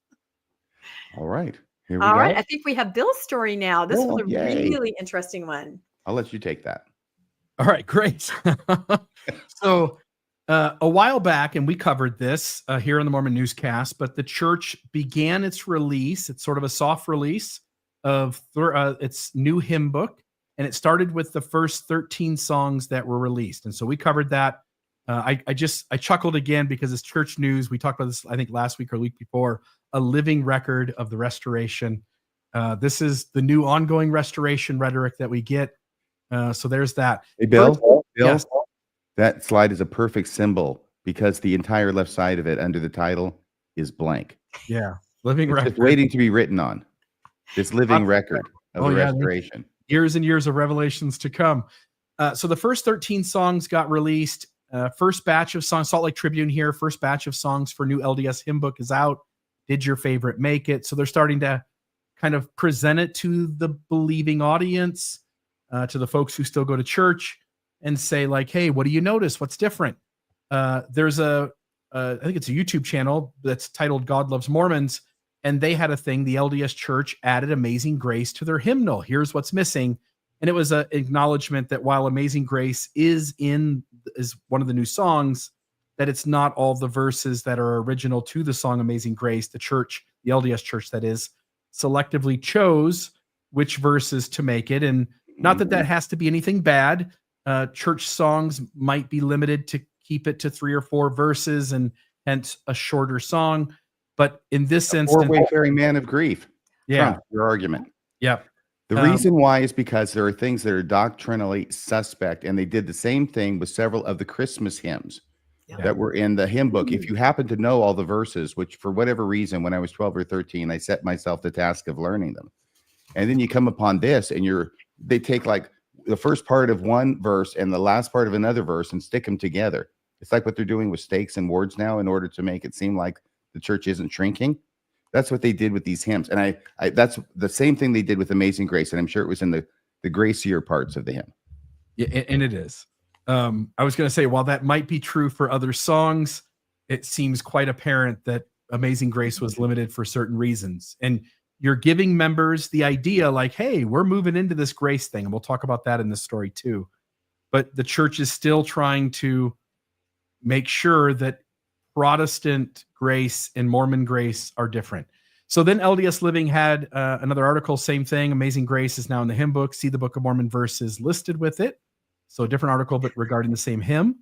All right. Here we go. All right. I think we have Bill's story now. This was a yay. really interesting one. I'll let you take that. All right, great. So a while back, and we covered this here on the Mormon Newscast, but the church began its release. It's sort of a soft release of its new hymn book, and it started with the first 13 songs that were released. And so we covered that. I chuckled again because it's church news. We talked about this, I think, last week or week before, a living record of the restoration. This is the new ongoing restoration rhetoric that we get. So there's that. Hey, Bill, Yes. that slide is a perfect symbol because the entire left side of it under the title is blank. Yeah. Living It's record. just waiting to be written on. This living record of the restoration. Years and years of revelations to come. So the first 13 songs got released. First batch of songs, Salt Lake Tribune here, first batch of songs for new LDS hymn book is out. Did your favorite make it? So they're starting to kind of present it to the believing audience, to the folks who still go to church, and say like, hey, what do you notice? What's different? There's I think it's a YouTube channel that's titled God Loves Mormons, and they had a thing. The LDS Church added Amazing Grace to their hymnal. Here's what's missing. And it was an acknowledgement that while Amazing Grace is one of the new songs, that it's not all the verses that are original to the song Amazing Grace. The church, the LDS Church that is, selectively chose which verses to make it. And not that has to be anything bad. Church songs might be limited to keep it to 3 or 4 verses and hence a shorter song. But in this instance, Wayfaring Man of Grief. yeah, Trump, your argument. yeah. The reason why is because there are things that are doctrinally suspect, and they did the same thing with several of the Christmas hymns that were in the hymn book. If you happen to know all the verses, which for whatever reason, when I was 12 or 13, I set myself the task of learning them. And then you come upon this, and they take like the first part of one verse and the last part of another verse and stick them together. It's like what they're doing with stakes and wards now in order to make it seem like the church isn't shrinking. That's what they did with these hymns. And I that's the same thing they did with Amazing Grace. And I'm sure it was in the gracier parts of the hymn. Yeah, and it is. I was going to say, while that might be true for other songs, it seems quite apparent that Amazing Grace was limited for certain reasons. And you're giving members the idea like, hey, we're moving into this grace thing. And we'll talk about that in this story too. But the church is still trying to make sure that Protestant grace and Mormon grace are different. So then LDS Living had another article, same thing. Amazing Grace is now in the hymn book. See the Book of Mormon verses listed with it. So a different article, but regarding the same hymn.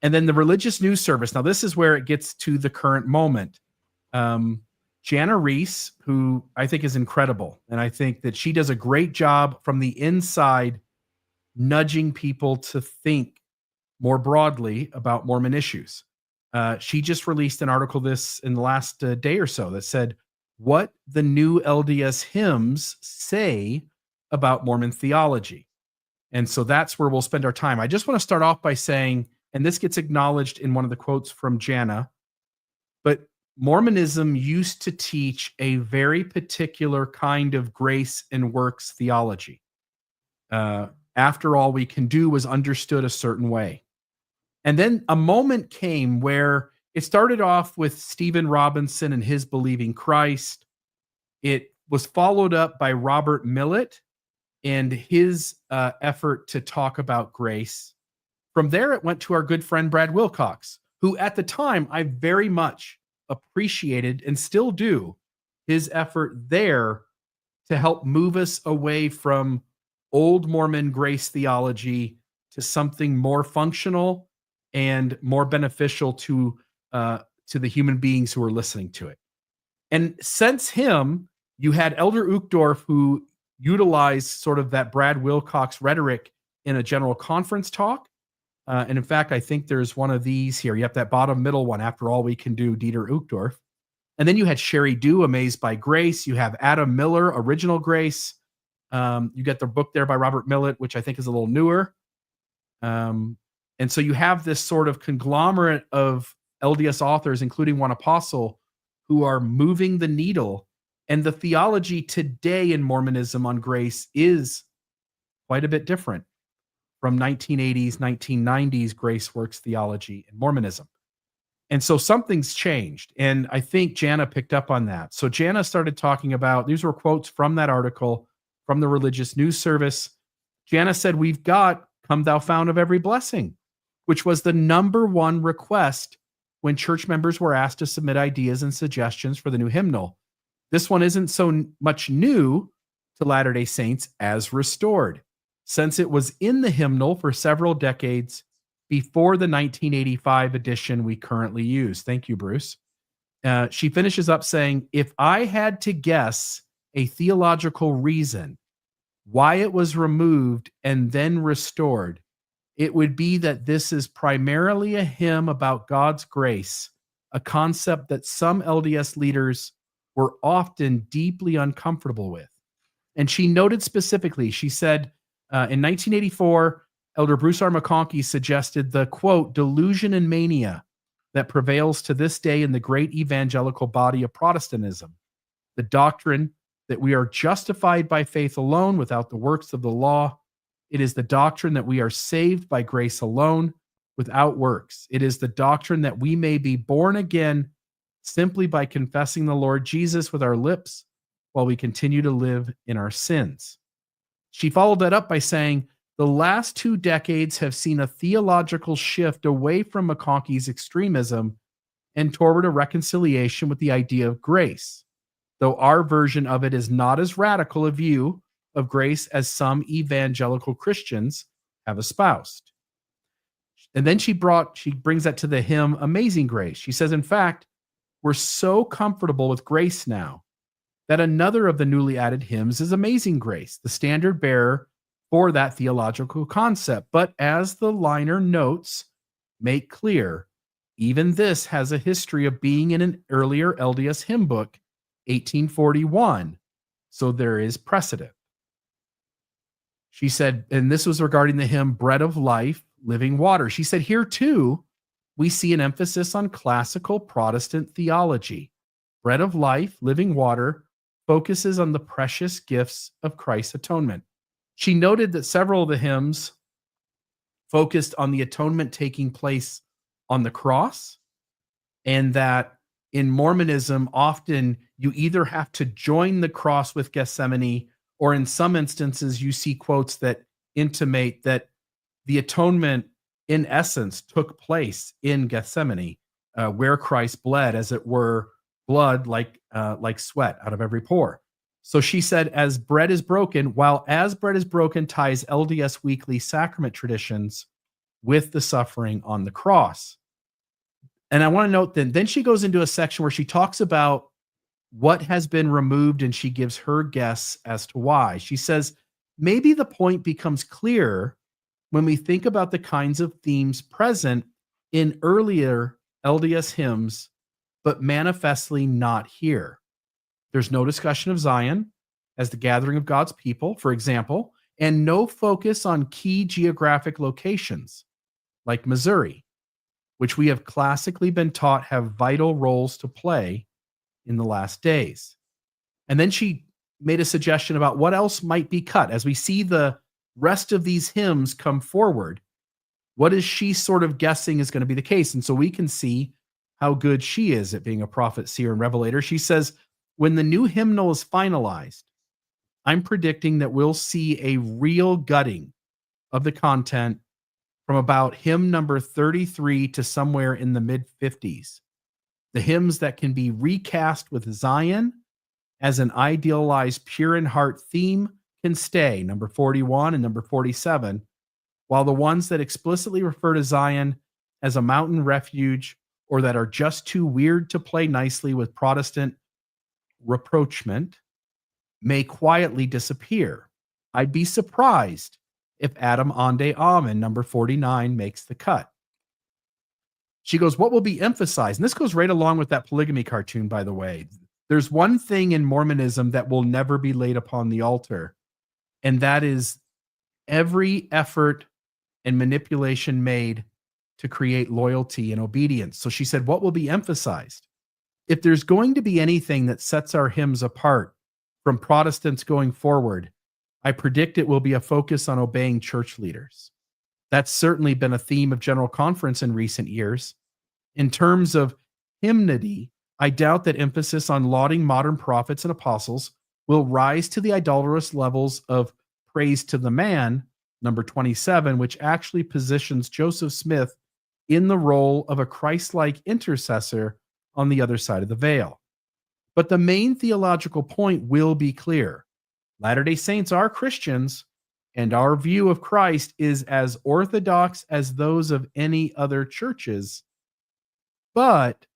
And then the Religious News Service. Now this is where it gets to the current moment. Jana Reese, who I think is incredible. And I think that she does a great job from the inside, nudging people to think more broadly about Mormon issues. She just released an article in the last day or so that said what the new LDS hymns say about Mormon theology. And so that's where we'll spend our time. I just want to start off by saying, and this gets acknowledged in one of the quotes from Jana, but Mormonism used to teach a very particular kind of grace and works theology. After all we can do was understood a certain way. And then a moment came where it started off with Stephen Robinson and his believing Christ. It was followed up by Robert Millett and his effort to talk about grace. From there, it went to our good friend Brad Wilcox, who at the time I very much appreciated and still do his effort there to help move us away from old Mormon grace theology to something more functional and more beneficial to the human beings who are listening to it. And since him, you had Elder Uchtdorf, who utilized sort of that Brad Wilcox rhetoric in a general conference talk. And in fact, I think there's one of these here. You have that bottom middle one, After All We Can Do, Dieter Uchtdorf. And then you had Sherry Dew, Amazed by Grace. You have Adam Miller, Original Grace. You get the book there by Robert Millett, which I think is a little newer. And so you have this sort of conglomerate of LDS authors, including one apostle, who are moving the needle. And the theology today in Mormonism on grace is quite a bit different from 1980s, 1990s grace works theology in Mormonism. And so something's changed. And I think Jana picked up on that. So Jana started talking about, these were quotes from that article from the Religious News Service. Jana said, "We've got Come Thou Fount of Every Blessing," which was the number one request when church members were asked to submit ideas and suggestions for the new hymnal. This one isn't so much new to Latter-day Saints as Restored, since it was in the hymnal for several decades before the 1985 edition we currently use. Thank you, Bruce. She finishes up saying, "If I had to guess a theological reason why it was removed and then restored, it would be that this is primarily a hymn about God's grace, a concept that some LDS leaders were often deeply uncomfortable with." And she noted specifically, she said, in 1984, Elder Bruce R. McConkie suggested the, quote, "delusion and mania that prevails to this day in the great evangelical body of Protestantism, the doctrine that we are justified by faith alone without the works of the law. It is the doctrine that we are saved by grace alone without works. It is the doctrine that we may be born again simply by confessing the Lord Jesus with our lips while we continue to live in our sins." She followed that up by saying, "The last 2 decades have seen a theological shift away from McConkie's extremism and toward a reconciliation with the idea of grace, though our version of it is not as radical a view of grace as some evangelical Christians have espoused." And then she brings that to the hymn Amazing Grace. She says, "In fact, we're so comfortable with grace now that another of the newly added hymns is Amazing Grace, the standard bearer for that theological concept. But as the liner notes make clear, even this has a history of being in an earlier LDS hymn book, 1841. So there is precedent." She said, and this was regarding the hymn Bread of Life, Living Water. She said, "Here too, we see an emphasis on classical Protestant theology. Bread of Life, Living Water focuses on the precious gifts of Christ's atonement." She noted that several of the hymns focused on the atonement taking place on the cross, and that in Mormonism, often you either have to join the cross with Gethsemane, or in some instances, you see quotes that intimate that the atonement, in essence, took place in Gethsemane, where Christ bled, as it were, blood like sweat out of every pore. So she said, as bread is broken, while as bread is broken ties LDS weekly sacrament traditions with the suffering on the cross. And I want to note then she goes into a section where she talks about what has been removed, and she gives her guess as to why. She says, maybe the point becomes clear when we think about the kinds of themes present in earlier LDS hymns, but manifestly not here. There's no discussion of Zion as the gathering of God's people, for example, and no focus on key geographic locations like Missouri, which we have classically been taught have vital roles to play in the last days. And then she made a suggestion about what else might be cut. As we see the rest of these hymns come forward, what is she sort of guessing is going to be the case? And so we can see how good she is at being a prophet, seer, and revelator. She says, when the new hymnal is finalized, I'm predicting that we'll see a real gutting of the content from about hymn number 33 to somewhere in the mid-50s. The hymns that can be recast with Zion as an idealized pure in heart theme can stay, number 41 and number 47, while the ones that explicitly refer to Zion as a mountain refuge or that are just too weird to play nicely with Protestant rapprochement may quietly disappear. I'd be surprised if Adam Ande Amen, number 49, makes the cut. She goes, what will be emphasized? And this goes right along with that polygamy cartoon, by the way. There's one thing in Mormonism that will never be laid upon the altar, and that is every effort and manipulation made to create loyalty and obedience. So she said, what will be emphasized? If there's going to be anything that sets our hymns apart from Protestants going forward, I predict it will be a focus on obeying church leaders. That's certainly been a theme of General Conference in recent years. In terms of hymnody, I doubt that emphasis on lauding modern prophets and apostles will rise to the idolatrous levels of praise to the man, number 27, which actually positions Joseph Smith in the role of a Christ-like intercessor on the other side of the veil. But the main theological point will be clear. Latter-day Saints are Christians, and our view of Christ is as orthodox as those of any other churches. But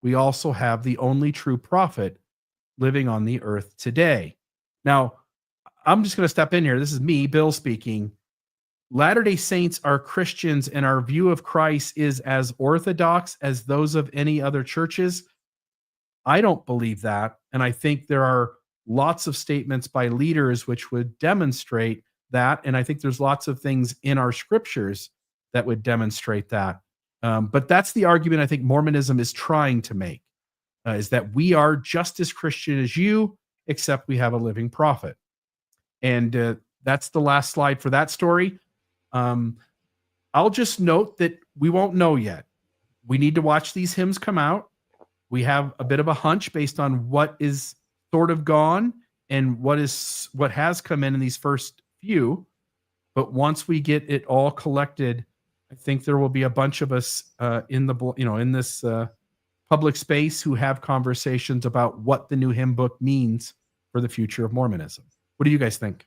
we also have the only true prophet living on the earth today. Now, I'm just going to step in here. This is me, Bill, speaking. Latter-day Saints are Christians, and our view of Christ is as orthodox as those of any other churches. I don't believe that, and I think there are lots of statements by leaders which would demonstrate that, and I think there's lots of things in our scriptures that would demonstrate that. But that's the argument I think Mormonism is trying to make, is that we are just as Christian as you, except we have a living prophet. And that's the last slide for that story. I'll just note that we won't know yet. We need to watch these hymns come out. We have a bit of a hunch based on what is sort of gone and what has come in these first few. But once we get it all collected, I think there will be a bunch of us in this public space who have conversations about what the new hymn book means for the future of Mormonism. What do you guys think?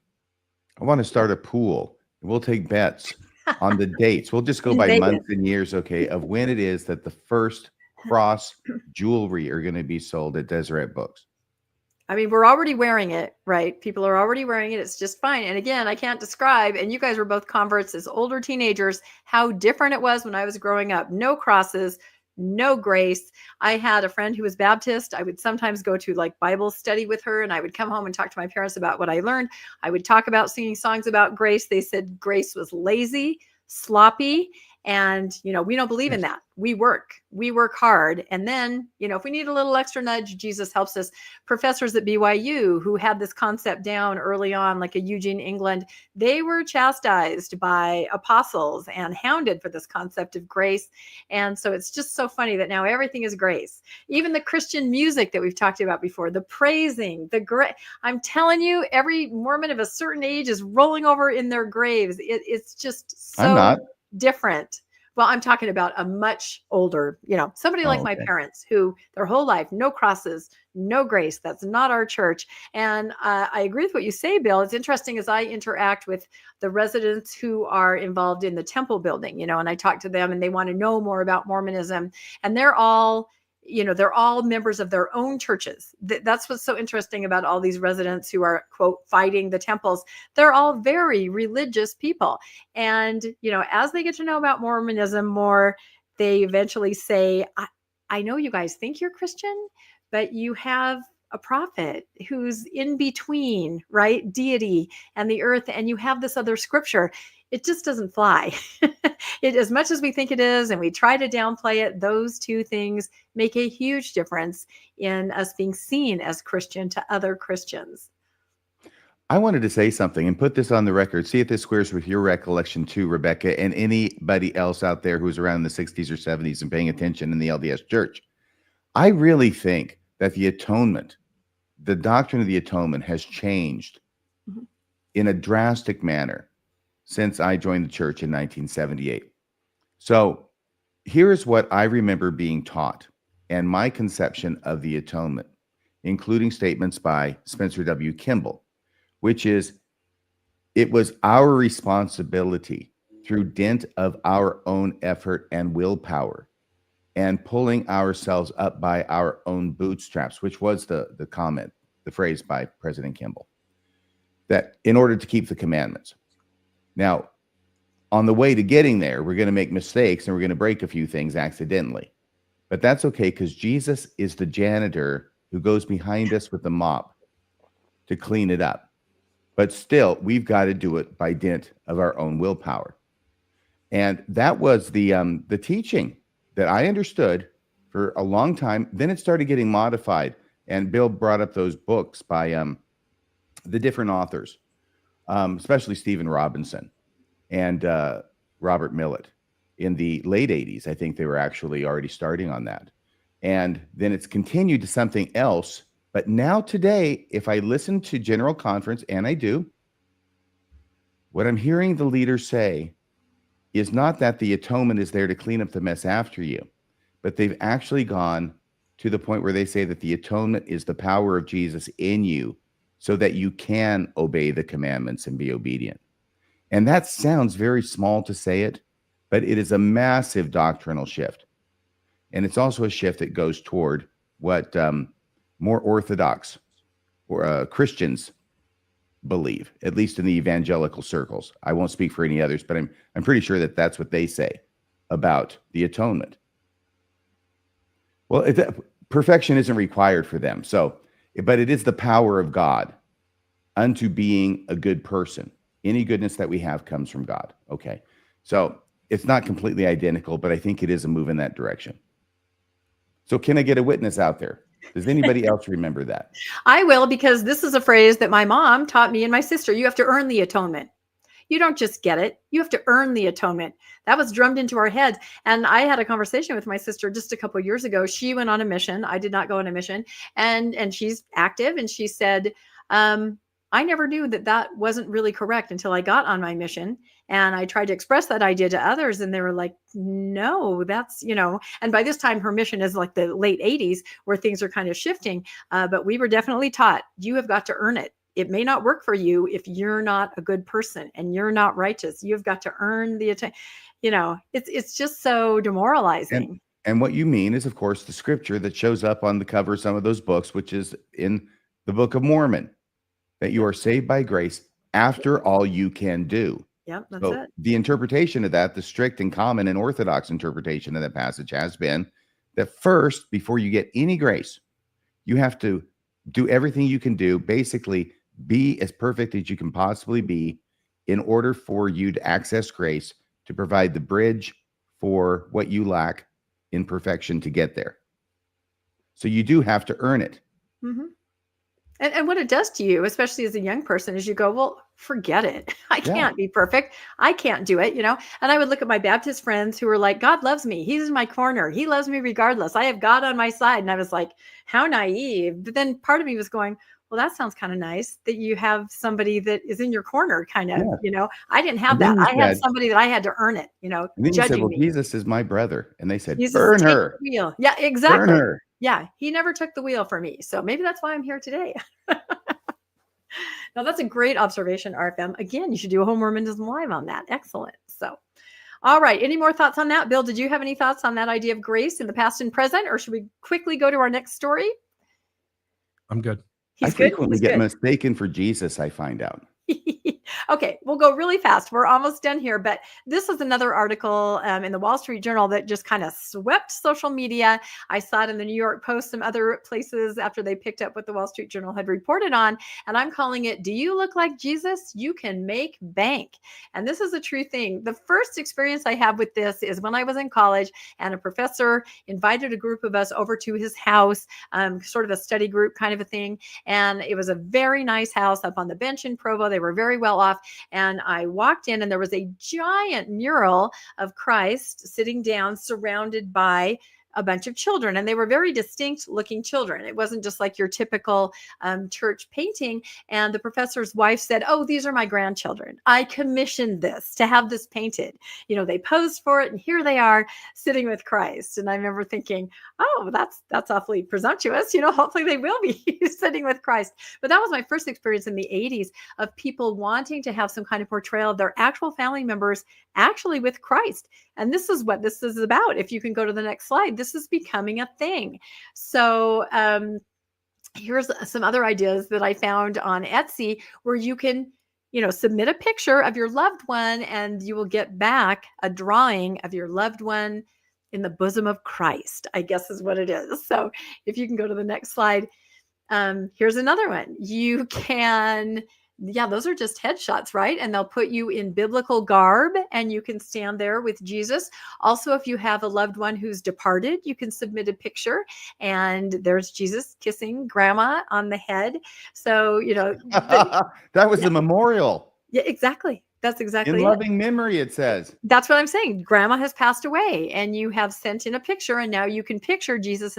I want to start a pool. We'll take bets on the dates. We'll just go by Vegas. months and years, okay, of when it is that the first cross jewelry are going to be sold at Deseret Books. I mean, we're already wearing it, right? People are already wearing it. It's just fine. And again, I can't describe, and you guys were both converts as older teenagers, how different it was when I was growing up. No crosses, no grace. I had a friend who was Baptist. I would sometimes go to like Bible study with her, and I would come home and talk to my parents about what I learned. I would talk about singing songs about grace. They said grace was lazy, sloppy, and, we don't believe in that. We work hard. And then, if we need a little extra nudge, Jesus helps us. Professors at BYU who had this concept down early on, like a Eugene England, they were chastised by apostles and hounded for this concept of grace. And so it's just so funny that now everything is grace. Even the Christian music that we've talked about before, the praising, I'm telling you, every Mormon of a certain age is rolling over in their graves. It's just so I'm not. different Well, I'm talking about a much older, somebody like my Okay. parents who their whole life, no crosses, no grace. That's not our church. And I agree with what you say, Bill. It's interesting as I interact with the residents who are involved in the temple building, and I talk to them and they want to know more about Mormonism. And they're all members of their own churches. That's what's so interesting about all these residents who are, quote, fighting the temples. They're all very religious people. And, as they get to know about Mormonism more, they eventually say, I know you guys think you're Christian, but you have a prophet who's in between, right? Deity and the earth. And you have this other scripture. It just doesn't fly. As much as we think it is, and we try to downplay it, those two things make a huge difference in us being seen as Christian to other Christians. I wanted to say something and put this on the record. See if this squares with your recollection too, Rebecca, and anybody else out there who's around the 60s or 70s and paying attention in the LDS Church. I really think that the atonement, the doctrine of the atonement, has changed in a drastic manner since I joined the church in 1978. So here is what I remember being taught and my conception of the atonement, including statements by Spencer W. Kimball, which is, it was our responsibility through dint of our own effort and willpower and pulling ourselves up by our own bootstraps, which was the comment, the phrase by President Kimball, that in order to keep the commandments. Now, on the way to getting there, we're going to make mistakes and we're going to break a few things accidentally. But that's okay, because Jesus is the janitor who goes behind us with the mop to clean it up. But still, we've got to do it by dint of our own willpower. And that was the teaching that I understood for a long time. Then it started getting modified. And Bill brought up those books by the different authors, especially Stephen Robinson and Robert Millett. In the late 80s, I think they were actually already starting on that. And then it's continued to something else. But now today, if I listen to General Conference, and I do, what I'm hearing the leaders say is not that the atonement is there to clean up the mess after you, but they've actually gone to the point where they say that the atonement is the power of Jesus in you so that you can obey the commandments and be obedient. And that sounds very small to say it, but it is a massive doctrinal shift. And it's also a shift that goes toward what more Orthodox or Christians believe, at least in the evangelical circles. I won't speak for any others, but I'm pretty sure that that's what they say about the atonement. Well, perfection isn't required for them. But it is the power of God unto being a good person. Any goodness that we have comes from God. Okay. So it's not completely identical, but I think it is a move in that direction. So can I get a witness out there? Does anybody else remember that? I will, because this is a phrase that my mom taught me and my sister. You have to earn the atonement. You don't just get it. You have to earn the atonement. That was drummed into our heads. And I had a conversation with my sister just a couple of years ago. She went on a mission. I did not go on a mission. And she's active. And she said, I never knew that wasn't really correct until I got on my mission. And I tried to express that idea to others. And they were like, no, that's, and by this time her mission is like the late 80s where things are kind of shifting. But we were definitely taught, you have got to earn it. It may not work for you if you're not a good person and you're not righteous. You've got to earn the attention. It's just so demoralizing. And what you mean is, of course, the scripture that shows up on the cover of some of those books, which is in the Book of Mormon, that you are saved by grace after all you can do. Yep, that's so it. The interpretation of that, the strict and common and orthodox interpretation of that passage has been that first, before you get any grace, you have to do everything you can do, basically be as perfect as you can possibly be in order for you to access grace to provide the bridge for what you lack in perfection to get there. So you do have to earn it. Mm-hmm. And what it does to you, especially as a young person, is you go, well, forget it. I can't be perfect. I can't do it, And I would look at my Baptist friends who were like, God loves me. He's in my corner. He loves me regardless. I have God on my side. And I was like, how naive. But then part of me was going, well, that sounds kind of nice that you have somebody that is in your corner, kind of, Yeah. I didn't have And then that. you I had said- somebody that I had to earn it, And then you said, judging well, me. Jesus is my brother. And they said, Jesus burn take her. the wheel. Yeah, Burn exactly. her. Yeah, he never took the wheel for me. So maybe that's why I'm here today. Now, that's a great observation, RFM. Again, you should do a Home Mormonism Live on that. Excellent. So, all right. Any more thoughts on that? Bill, did you have any thoughts on that idea of grace in the past and present, or should we quickly go to our next story? I'm good. He's I good. frequently He's get good. mistaken for Jesus, I find out. Okay, we'll go really fast. We're almost done here, but this is another article in the Wall Street Journal that just kind of swept social media. I saw it in the New York Post, some other places after they picked up what the Wall Street Journal had reported on, and I'm calling it, "Do you look like Jesus? You can make bank." And this is a true thing. The first experience I have with this is when I was in college, and a professor invited a group of us over to his house, sort of a study group kind of a thing, and it was a very nice house up on the bench in Provo. They were very well off. And I walked in and there was a giant mural of Christ sitting down surrounded by a bunch of children, and they were very distinct looking children. It wasn't just like your typical church painting. And the professor's wife said, "Oh, these are my grandchildren. I commissioned this to have this painted. They posed for it, and here they are sitting with Christ." And I remember thinking, "Oh, that's awfully presumptuous. Hopefully they will be sitting with Christ." But that was my first experience in the 80s of people wanting to have some kind of portrayal of their actual family members actually with Christ. And this is what this is about. If you can go to the next slide, this is becoming a thing. So here's some other ideas that I found on Etsy where you can, submit a picture of your loved one and you will get back a drawing of your loved one in the bosom of Christ, I guess is what it is. So if you can go to the next slide, here's another one. You can... Yeah, those are just headshots, right? And they'll put you in biblical garb and you can stand there with Jesus. Also, if you have a loved one who's departed, you can submit a picture and there's Jesus kissing grandma on the head. So, that was the memorial. Yeah, exactly. That's exactly In it. loving memory, it says. That's what I'm saying. Grandma has passed away and you have sent in a picture and now you can picture Jesus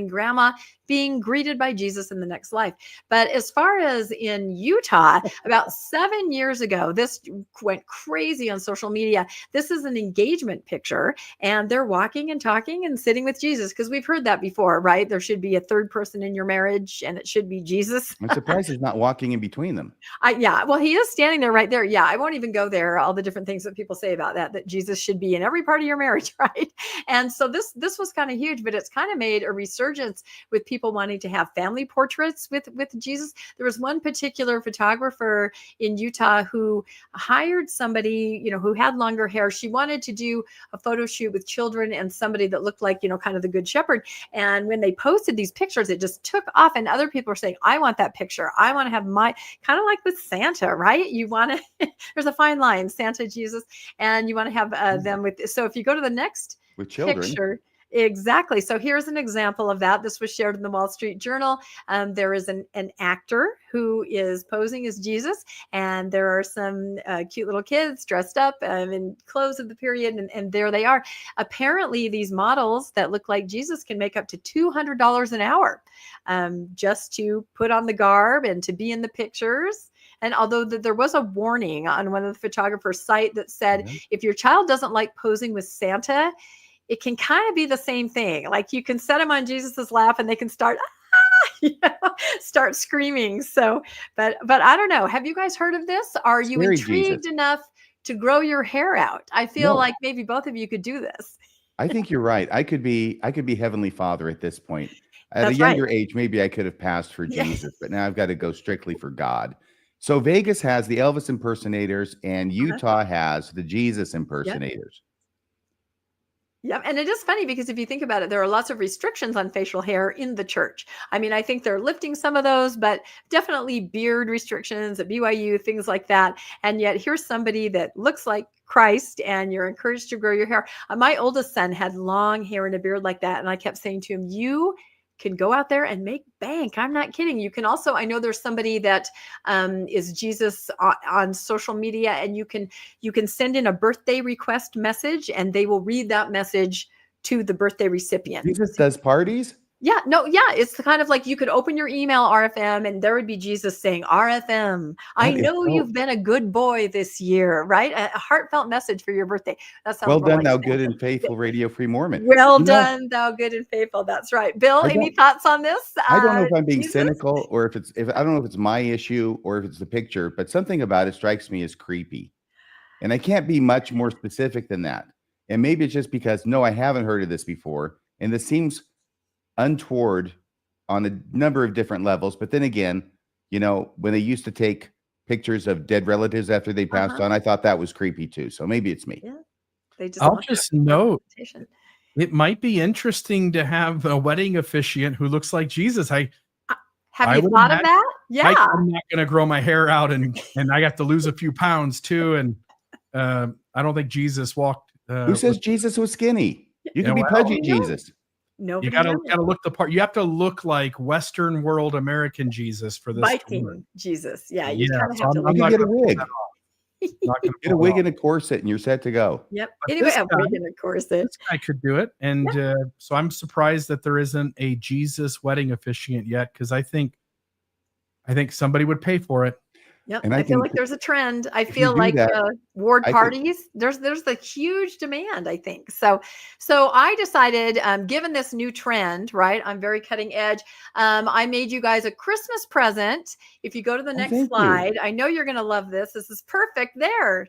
grandma being greeted by Jesus in the next life. But as far as in Utah, about 7 years ago, this went crazy on social media. This is an engagement picture and they're walking and talking and sitting with Jesus, because we've heard that before, right? There should be a third person in your marriage and it should be Jesus. I'm surprised he's not walking in between them. Well, he is standing there right there. Yeah, I won't even go there. All the different things that people say about that Jesus should be in every part of your marriage, right? And so this was kind of huge, but it's kind of made a resurgence with people wanting to have family portraits with Jesus. There was one particular photographer in Utah who hired somebody, who had longer hair. She wanted to do a photo shoot with children and somebody that looked like, kind of the Good Shepherd. And when they posted these pictures, it just took off. And other people are saying, "I want that picture. I want to have my," kind of like with Santa, right? You want to, there's a fine line, Santa, Jesus, and you want to have them with. So if you go to the next With children. picture. Exactly. So here's an example of that. This was shared in the Wall Street Journal. There is an actor who is posing as Jesus, and there are some cute little kids dressed up in clothes of the period, and there they are. Apparently, these models that look like Jesus can make up to $200 an hour just to put on the garb and to be in the pictures. And although there was a warning on one of the photographer's site that said, if your child doesn't like posing with Santa, it can kind of be the same thing. Like you can set them on Jesus's lap and they can start, start screaming. So, but I don't know. Have you guys heard of this? Are you Scary intrigued Jesus. enough to grow your hair out? I feel No. like maybe both of you could do this. I think you're right. I could be Heavenly Father at this point. At That's a younger right. age, maybe I could have passed for Yeah. Jesus, but now I've got to go strictly for God. So Vegas has the Elvis impersonators and Utah has the Jesus impersonators. Yeah. And it is funny because if you think about it, there are lots of restrictions on facial hair in the church. I mean, I think they're lifting some of those, but definitely beard restrictions at BYU, things like that. And yet here's somebody that looks like Christ and you're encouraged to grow your hair. My oldest son had long hair and a beard like that. And I kept saying to him, you can go out there and make bank. I'm not kidding. You can also, I know there's somebody that is Jesus on social media, and you can send in a birthday request message and they will read that message to the birthday recipient. Jesus does parties? Yeah, no, yeah. It's the kind of like you could open your email RFM and there would be Jesus saying, RFM, I That is know so you've been a good boy this year, right? A heartfelt message for your birthday. That sounds well more done, like thou Santa. good and faithful Radio Free Mormon. Well You know, done, thou good and faithful. That's right. Bill, I any don't thoughts on this? I don't know if I'm being Jesus? cynical or if I don't know if it's my issue or if it's the picture, but something about it strikes me as creepy. And I can't be much more specific than that. And maybe it's just because no, I haven't heard of this before. And this seems untoward on a number of different levels. But then again, you know, when they used to take pictures of dead relatives after they passed on, I thought that was creepy too. So maybe it's me. Yeah. They just I'll want just that note, representation. it might be interesting to have a wedding officiant who looks like Jesus. Have I you would thought of imagine- that? Yeah. I'm not going to grow my hair out and I got to lose a few pounds too. And I don't think Jesus walked. Who says Jesus was skinny? You can be well, pudgy we know. Jesus. Nobody You gotta knows. look the part. You have to look like Western world American Jesus for this. to work. Viking Jesus. Yeah, you Yeah, kind of so have to I'm look. You not can get a gonna pull wig. that off. Not gonna Get a pull it wig off. and a corset and you're set to go. Yep. But Anyway, this a wig guy- and a corset. This guy could do it, and so I'm surprised that there isn't a Jesus wedding officiant yet, because I think somebody would pay for it. Yep. And I I feel can- like there's a trend. I if you feel do like that, ward I could- parties. There's the huge demand, I think. So I decided, given this new trend, right? I'm very cutting edge. I made you guys a Christmas present. If you go to the next thank you. slide, I know you're gonna love this. This is perfect. There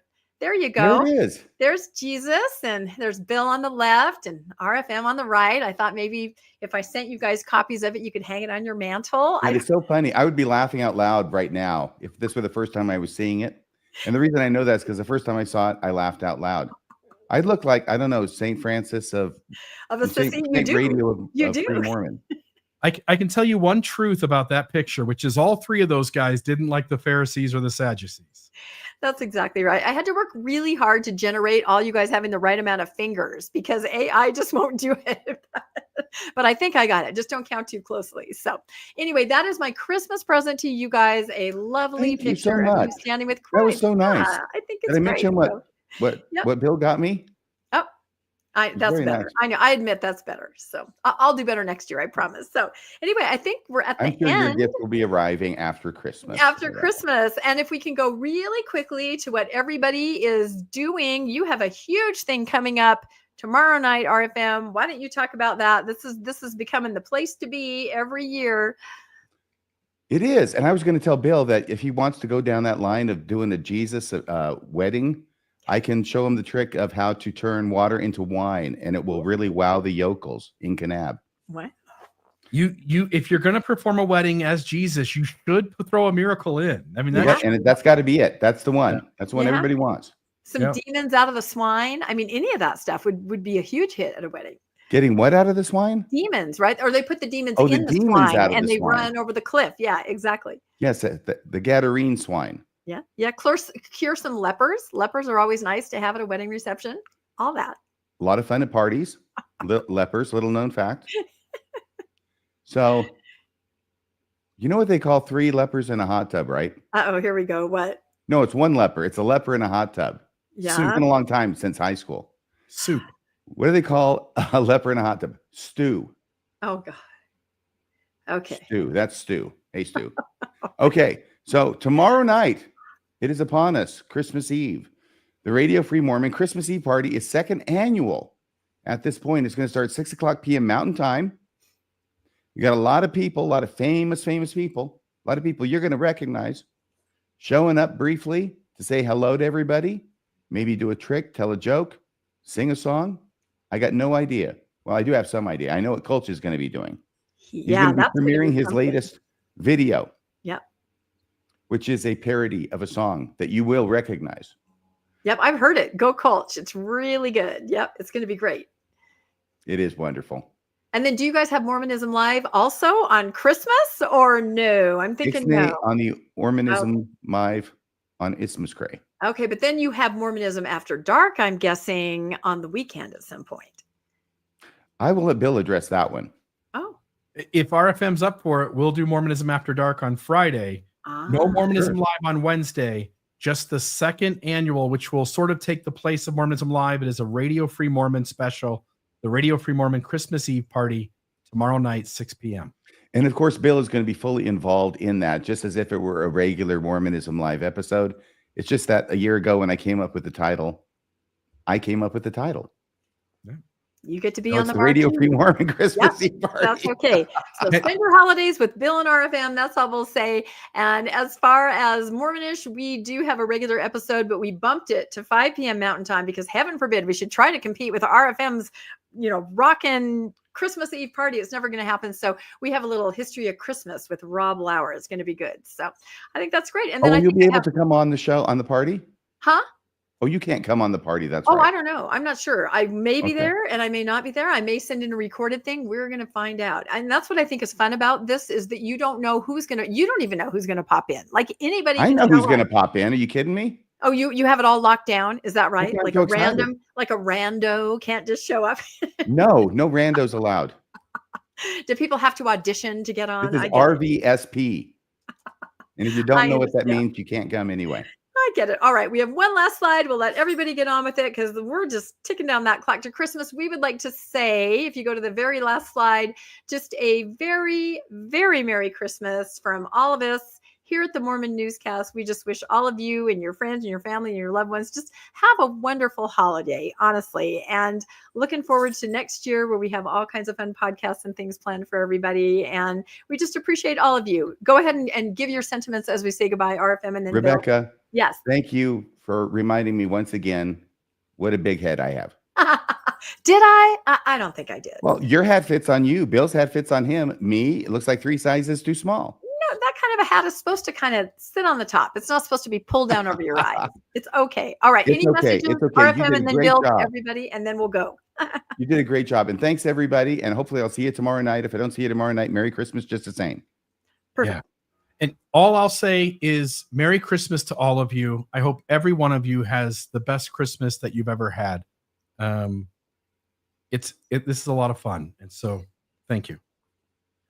you There go. it is. There's Jesus and there's Bill on the left and RFM on the right. I thought maybe if I sent you guys copies of it, you could hang it on your mantle. It is so funny. I would be laughing out loud right now if this were the first time I was seeing it. And the reason I know that is because the first time I saw it, I laughed out loud. I look like, I don't know, St. Francis of Assisi, you Saint do. Radio of You Free do. Mormon. I can tell you one truth about that picture, which is all three of those guys didn't like the Pharisees or the Sadducees. That's exactly right. I had to work really hard to generate all you guys having the right amount of fingers because AI just won't do it. But I think I got it. Just don't count too closely. So anyway, that is my Christmas present to you guys. A lovely Thank you so picture of you much. standing with That was Christ. so nice. Yeah, I think it's Did I great. mention So, Yep. what Bill got me? that's very better. nice. I know. I admit that's better. So I'll do better next year. I promise. So anyway, I think we're at the I'm sure your end. gift will be arriving after Christmas. After So that- Christmas. And if we can go really quickly to what everybody is doing, you have a huge thing coming up tomorrow night, RFM. Why don't you talk about that? This is becoming the place to be every year. It is. And I was going to tell Bill that if he wants to go down that line of doing a Jesus wedding, I can show him the trick of how to turn water into wine, and it will really wow the yokels in Kanab. What? You if you're going to perform a wedding as Jesus, you should throw a miracle in. I mean, Yeah, and that's got to be it. That's the one. That's the one Yeah. everybody wants. Some Yep. demons out of the swine. I mean, any of that stuff would be a huge hit at a wedding. Getting what out of this wine? Demons, right? Or they put the demons Oh, the in the demons swine out of and the they swine. run over the cliff. Yeah, exactly. Yes, the Gadarene swine. Yeah. Yeah. Cure some lepers. Lepers are always nice to have at a wedding reception. All that. A lot of fun at parties. Lepers, little known fact. So, you know what they call 3 lepers in a hot tub, right? Uh-oh, here we go. What? No, it's 1 leper. It's a leper in a hot tub. It's Yeah. been a long time since high school. soup. What do they call a leper in a hot tub? Stew. Oh God. Okay. Stew. That's Stew. Hey, Stew. Okay. So tomorrow night, it is upon us, Christmas Eve. The Radio Free Mormon Christmas Eve party is 2nd annual. At this point, it's going to start 6:00 p.m. Mountain Time. You got a lot of people, a lot of famous people, a lot of people you're going to recognize showing up briefly to say hello to everybody, maybe do a trick, tell a joke, sing a song. I got no idea. Well, I do have some idea. I know what Culture is going to be doing. He's Yeah, going to that's be gonna be premiering his something. latest video. Yep. Which is a parody of a song that you will recognize. Yep, I've heard it. Go Culture. It's really good. Yep, it's going to be great. It is wonderful. And then do you guys have Mormonism Live also on Christmas or no? I'm thinking Ixnay no. on the Mormonism Live on Isthmus Cray. Okay, but then you have Mormonism After Dark, I'm guessing, on the weekend at some point. I will let Bill address that one. Oh. If RFM's up for it, we'll do Mormonism After Dark on Friday. No Mormonism Live on Wednesday. Just the 2nd annual, which will sort of take the place of Mormonism Live. It is a Radio Free Mormon special, the Radio Free Mormon Christmas Eve party tomorrow night, 6 p.m. And of course, Bill is going to be fully involved in that, just as if it were a regular Mormonism Live episode. It's just that a year ago when I came up with the title, You get to be So on it's the the Radio marquee. Free Mormon Christmas Yep, Eve party. That's okay. So spend your holidays with Bill and RFM. That's all we'll say. And as far as Mormonish, we do have a regular episode, but we bumped it to 5 p.m. Mountain Time because heaven forbid we should try to compete with RFM's, rockin' Christmas Eve party. It's never going to happen. So we have a little history of Christmas with Rob Lauer. It's going to be good. So I think that's great. And then Will you be able to come on the show, on the party? Huh? Oh, you can't come on the party. That's Oh, right. I don't know. I'm not sure. I may be Okay. there and I may not be there. I may send in a recorded thing. We're going to find out. And that's what I think is fun about this is that you don't know you don't even know who's going to pop in. Like anybody. I can know show who's going to up. pop in. Are you kidding me? Oh, you have it all locked down. Is that right? Yeah, I'm Like so a excited. rando can't just show up. No randos allowed. Do people have to audition to get on? This is I get it. RVSP. And if you don't I know what that understand. means, you can't come anyway. I get it. All right. We have one last slide. We'll let everybody get on with it because we're just ticking down that clock to Christmas. We would like to say, if you go to the very last slide, just a very, very Merry Christmas from all of us here at the Mormon Newscast. We just wish all of you and your friends and your family and your loved ones just have a wonderful holiday, honestly. And looking forward to next year where we have all kinds of fun podcasts and things planned for everybody. And we just appreciate all of you. Go ahead and give your sentiments as we say goodbye, RFM, and then Rebecca, Bill. Yes. thank you for reminding me once again what a big head I have. Did I? I don't think I did. Well, your hat fits on you. Bill's hat fits on him. Me, it looks like 3 sizes too small. No, that kind of a hat is supposed to kind of sit on the top. It's not supposed to be pulled down over your eyes. It's okay. All right. It's Any okay. messages? It's okay. You RFM did a and then great Bill, job. everybody, and then we'll go. You did a great job. And thanks, everybody. And hopefully I'll see you tomorrow night. If I don't see you tomorrow night, Merry Christmas just the same. Perfect. Yeah. And all I'll say is Merry Christmas to all of you. I hope every one of you has the best Christmas that you've ever had. This is a lot of fun. And so thank you.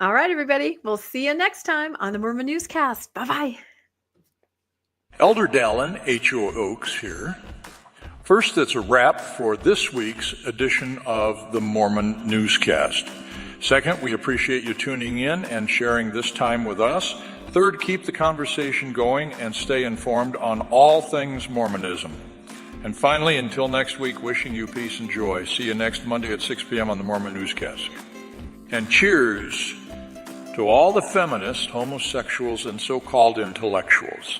All right, everybody. We'll see you next time on the Mormon Newscast. Bye-bye. Elder Dallin, H.O. Oaks here. First, it's a wrap for this week's edition of the Mormon Newscast. Second, we appreciate you tuning in and sharing this time with us. Third, keep the conversation going and stay informed on all things Mormonism. And finally, until next week, wishing you peace and joy. See you next Monday at 6 p.m. on the Mormon Newscast. And cheers to all the feminists, homosexuals, and so-called intellectuals.